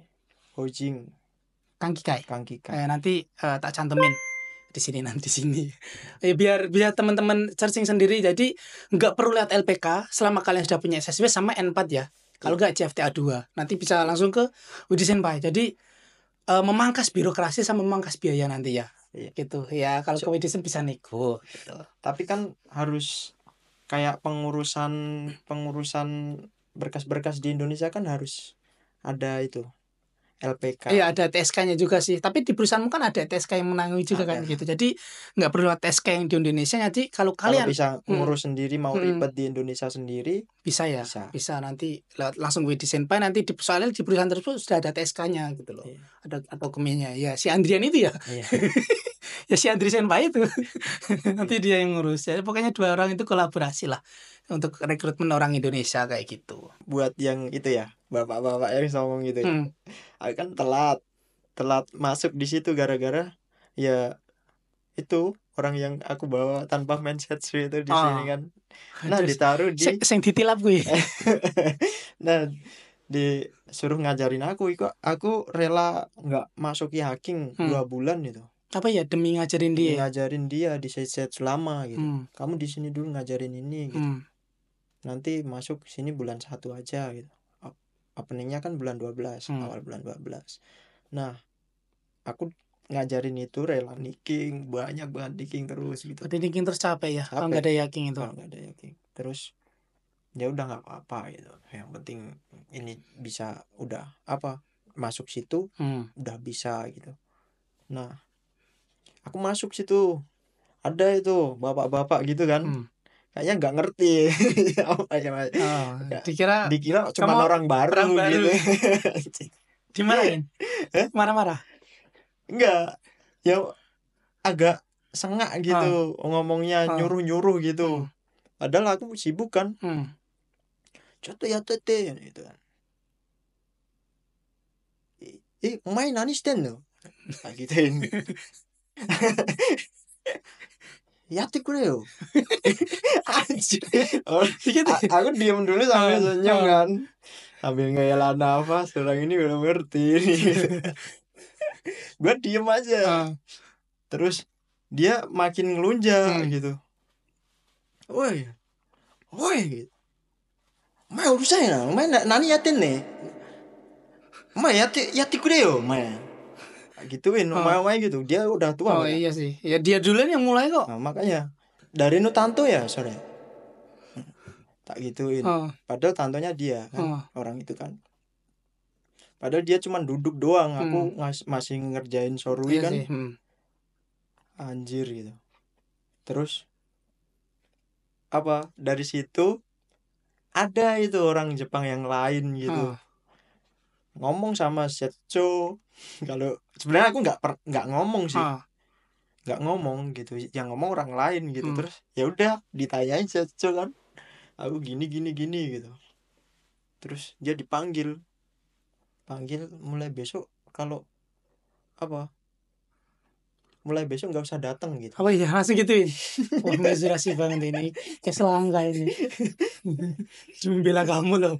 Hojing. Kang Kikai. Nanti tak cantumin di sini nanti sini. Biar teman-teman searching sendiri. Jadi nggak perlu lihat LPK selama kalian sudah punya SSW sama N4 ya. Kalau nggak CFTA 2 nanti bisa langsung ke Widi Senpai. Jadi memangkas birokrasi sama memangkas biaya nanti ya. Gitu ya. Kalau ke Widi Senpai bisa nego gitu. Tapi kan harus kayak pengurusan berkas-berkas di Indonesia kan harus ada itu LPK. Iya ada TSK-nya juga sih. Tapi di perusahaanmu kan ada TSK yang menanggung juga kan gitu. Jadi nggak perlu TSK yang di Indonesia. Jadi kalau kalian bisa ngurus sendiri mau ribet di Indonesia sendiri bisa ya. Bisa nanti langsung Widi Senpai nanti soalnya di perusahaan tersebut sudah ada TSK-nya gitu loh. Ada atau keminya ya si Andrian itu ya. Ya si Andri Senpai itu. Nanti dia yang ngurus. Jadi pokoknya 2 orang itu kolaborasi lah untuk rekrutmen orang Indonesia kayak gitu. Buat yang itu ya, bapak-bapak yang ngomong gitu. Aku kan telat masuk di situ gara-gara ya itu orang yang aku bawa tanpa mindset itu di sini kan. Nah, ditaruh di sing ditilap gue. Nah, disuruh ngajarin aku rela nggak masuki hacking 2 bulan itu. Apa ya demi ngajarin dia? Ngajarin dia di set selama gitu. Kamu di sini dulu ngajarin ini gitu. Nanti masuk sini bulan 1 aja gitu. Openingnya kan bulan 12, awal bulan 12. Nah, aku ngajarin itu rela nicking, banyak banget nicking terus gitu. Berarti nicking terus capek ya? Kalau nggak ada yakin itu. Kalau nggak ada yakin. Terus ya udah nggak apa-apa gitu. Yang penting ini bisa udah masuk situ udah bisa gitu. Nah, aku masuk situ ada itu bapak-bapak gitu kan. Kayaknya nggak ngerti apa ya. Dikira cuma orang baru gitu. Dimarahin? Marah-marah? Enggak. Ya agak sengak gitu ngomongnya, nyuruh-nyuruh gitu. Padahal aku sibuk kan. Jatuh ya tete gitu kan. Main nani shitenno? Gituin. Yatte kureo. Anjir. Aku diam dulu sambil senyum kan. Sambil ngela nafas, orang ini belum ngerti gitu. Gue diem aja. Terus dia makin ngelunjak gitu. Woi gitu. Mae urusai na, mae nani yatten ne? Mae yatte kureo, mae. Gituin, mae gitu. Dia udah tua. Oh iya sih. Ya dia duluan yang mulai kok. Nah, makanya dari nu tanto ya sore. Tak gituin. Padahal tantonya dia kan, orang itu kan. Padahal dia cuma duduk doang, aku masih ngerjain sorui kan. Anjir gitu. Terus dari situ ada itu orang Jepang yang lain gitu. Ngomong sama Setcho. Kalau sebenarnya aku nggak ngomong sih. Nggak ngomong gitu. Yang ngomong orang lain gitu. Terus ya udah ditanyain Setcho kan. Aku gini gitu. Terus dia dipanggil mulai besok kalau mulai besok nggak usah datang gitu. Apa ya langsung gituin. Wah menginspirasi banget ini. Kayak selangka ini. Cuma bilang kamu loh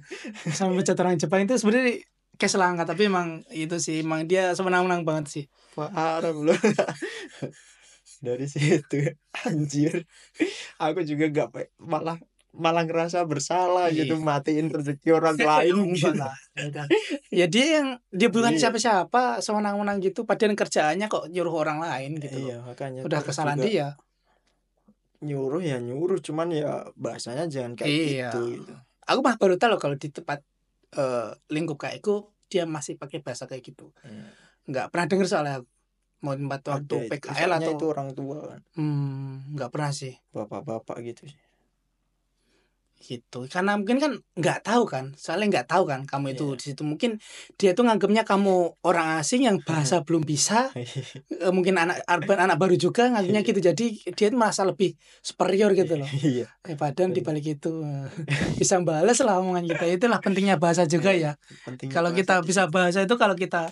sama pecat orang Jepang itu sebenarnya kayak selangka, tapi emang itu sih emang dia semenang-menang banget sih. Parah belum. Dari situ anjir. Aku juga gak malah ngerasa bersalah gitu matiin rezeki orang lain gitu. Ya dia bukan siapa-siapa semenang-menang gitu, padahal kerjaannya kok nyuruh orang lain gitu. Iya, makanya udah kesalahan dia. Nyuruh ya nyuruh, cuman ya bahasanya jangan kayak gitu. Aku mah baru tahu kalau di tempat lingkup kayak itu dia masih pakai bahasa kayak gitu. Nggak pernah dengar soalnya mau tempat waktu PKL atau itu orang tua kan. Nggak pernah sih. Bapak-bapak gitu sih. Gitu karena mungkin kan nggak tahu kan, soalnya nggak tahu kan kamu itu di situ, mungkin dia tuh nganggapnya kamu orang asing yang bahasa belum bisa. Mungkin anak baru juga nganggapnya gitu, jadi dia tuh merasa lebih superior gitu loh. Padahal dibalik itu bisa balas lah omongan kita. Itulah pentingnya bahasa juga ya. Kalau kita bisa bahasa itu, kalau kita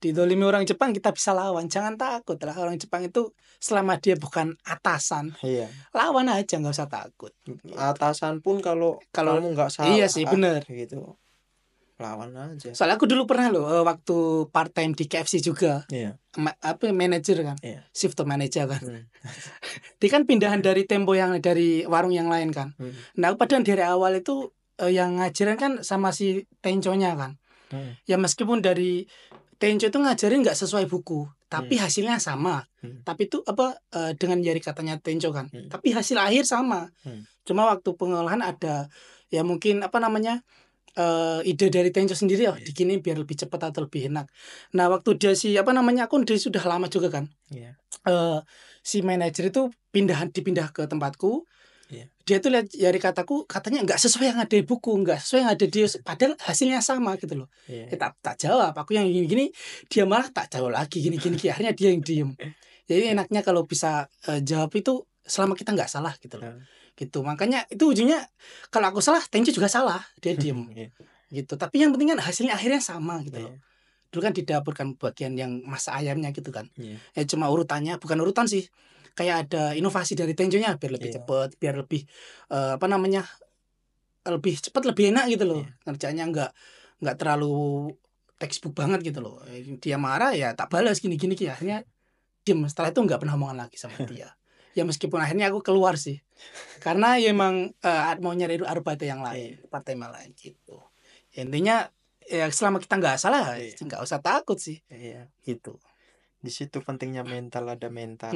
didolimi orang Jepang, kita bisa lawan. Jangan takut lah, orang Jepang itu selama dia bukan atasan, lawan aja, nggak usah takut. Atasan pun kalau kamu nggak salah, iya sih bener gitu. lawan aja. Soalnya aku dulu pernah loh waktu part time di KFC juga. Iya. Manajer kan. Iya. Shift manager kan. Dia kan pindahan dari tempo yang dari warung yang lain kan. Nah, padahal dari awal itu yang ngajarin kan sama si Tenconya kan. Ya meskipun dari Tenco itu ngajarin nggak sesuai buku, tapi hasilnya sama. Tapi itu dengan jari katanya Tenco kan. Tapi hasil akhir sama. Cuma waktu pengolahan ada ya mungkin ide dari Tenco sendiri digini biar lebih cepat atau lebih enak. Nah, waktu dia aku dia sudah lama juga kan. Si manajer itu dipindah ke tempatku. Dia tuh lihat jari katanya nggak sesuai yang ada di buku, nggak sesuai yang ada di, padahal hasilnya sama gitu loh. Tak jawab, aku yang gini dia malah tak jawab lagi gini akhirnya dia yang diem. Jadi enaknya kalau bisa jawab itu selama kita nggak salah gitu loh. Gitu, makanya itu ujungnya kalau aku salah Tenco juga salah, dia diem gitu. Tapi yang penting kan hasilnya akhirnya sama gitu loh. Dulu kan di dapur kan bagian yang masak ayamnya gitu kan. Ya cuma urutannya, bukan urutan sih, kayak ada inovasi dari Tenconya biar lebih cepat, biar lebih lebih cepat, lebih enak gitu loh. Kerjanya nggak terlalu textbook banget gitu loh. Dia marah ya tak balas gini akhirnya diem. Setelah itu nggak pernah omongan lagi sama dia. Ya meskipun akhirnya aku keluar sih, karena ya emang mau nyari partai yang lain, partai yang lain gitu. Ya, intinya ya selama kita nggak salah nggak usah takut sih. Gitu. Di situ pentingnya mental, ada mental.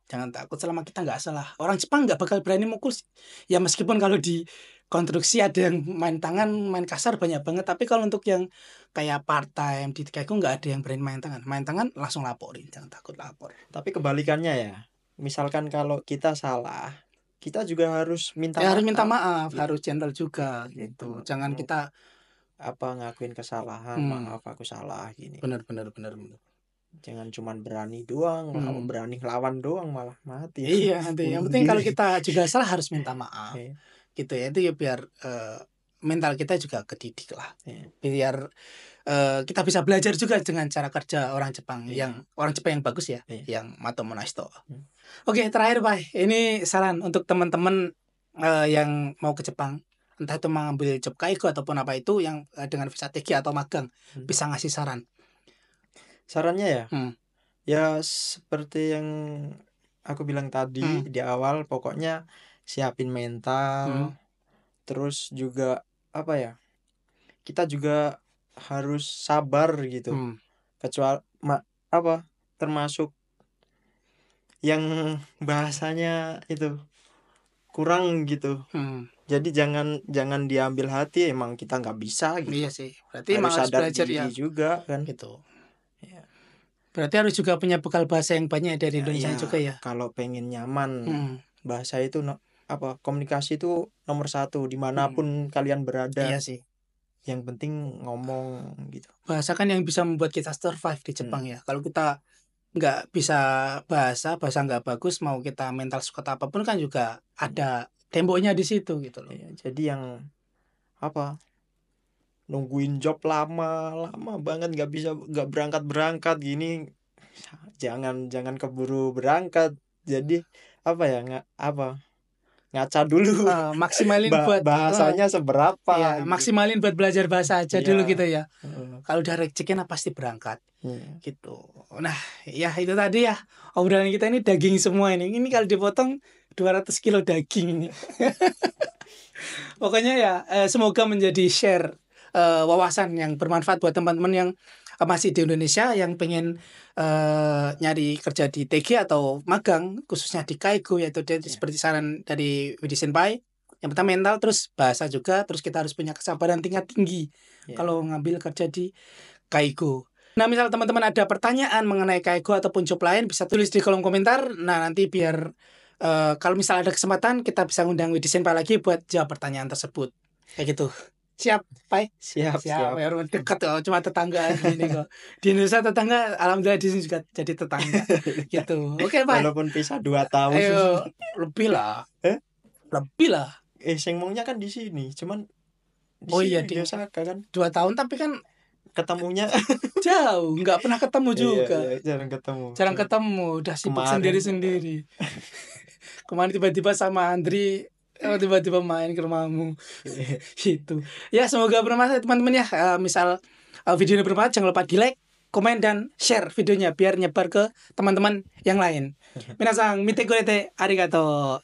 Jangan takut selama kita nggak salah. Orang Jepang nggak bakal berani mukul sih. Ya meskipun kalau di konstruksi ada yang main tangan, main kasar banyak banget. Tapi kalau untuk yang kayak part time di Kaiko nggak ada yang berani main tangan. Main tangan langsung laporin, jangan takut lapor. Tapi kebalikannya ya, misalkan kalau kita salah, kita juga harus minta maaf. Harus minta maaf, harus gentle juga gitu. Jangan kita ngakuin kesalahan, maaf aku salah gini. Benar. Jangan cuman berani doang, berani lawan doang malah mati. Iya, nanti yang penting kalau kita juga salah harus minta maaf. Gitu ya, itu ya biar mental kita juga kedidik lah. Biar kita bisa belajar juga dengan cara kerja orang Jepang yang bagus ya, yang Mato Monasto. Oke, terakhir Pak, ini saran untuk teman-teman yang mau ke Jepang, entah itu mengambil job Kaiko ataupun apa itu yang dengan visa TG atau magang, bisa ngasih saran. Sarannya ya, ya seperti yang aku bilang tadi di awal, pokoknya siapin mental, terus juga kita juga harus sabar gitu. Kecuali termasuk yang bahasanya itu kurang gitu. Jadi jangan diambil hati, emang kita nggak bisa gitu. Iya sih, berarti harus sadar belajar diri juga kan gitu. Berarti harus juga punya bekal bahasa yang banyak dari Indonesia juga ya. Kalau pengen nyaman, bahasa itu komunikasi itu nomor 1 dimanapun kalian berada. Iya sih. Yang penting ngomong gitu. Bahasa kan yang bisa membuat kita survive di Jepang ya. Kalau kita nggak bisa bahasa nggak bagus, mau kita mental sekuat apapun kan juga ada temboknya di situ gitu loh. Jadi yang nungguin job lama banget, nggak berangkat gini, jangan keburu berangkat. Jadi ngaca dulu, maksimalin buat bahasanya seberapa gitu. Maksimalin buat belajar bahasa aja dulu gitu ya. Kalau udah rezekinya pasti berangkat gitu. Nah ya itu tadi ya obrolan kita, ini daging semua ini kalau dipotong 200 kilo daging ini. Pokoknya ya semoga menjadi share wawasan yang bermanfaat buat teman-teman yang masih di Indonesia yang pengen nyari kerja di TG atau magang, khususnya di Kaiko, yaitu seperti saran dari Widi Senpai. Yang pertama mental, terus bahasa juga, terus kita harus punya kesabaran tingkat tinggi kalau ngambil kerja di Kaiko. Nah, misal teman-teman ada pertanyaan mengenai Kaiko ataupun job lain, bisa tulis di kolom komentar. Nah, nanti biar kalau misal ada kesempatan kita bisa ngundang Widi Senpai lagi buat jawab pertanyaan tersebut. Kayak gitu. Siap, Pai? Siap. Ya, dekat cuma tetangga ini kok. Di Indonesia tetangga, alhamdulillah di sini juga jadi tetangga. Gitu. Oke, Pai. Walaupun pisah 2 tahun. Ayo, lebih lah. Lebih lah. Sengmongnya kan di sini, cuman di Osaka kan 2 tahun, tapi kan ketemunya jauh, nggak pernah ketemu juga. Jarang ketemu. Udah sibuk sendiri-sendiri. Kemarin tiba-tiba sama Andri tiba-tiba main ke rumahmu. Itu. Ya, semoga bermanfaat teman-teman ya. Misal video ini bermanfaat, jangan lupa di-like, komen dan share videonya biar nyebar ke teman-teman yang lain. Minasang, mite arigato.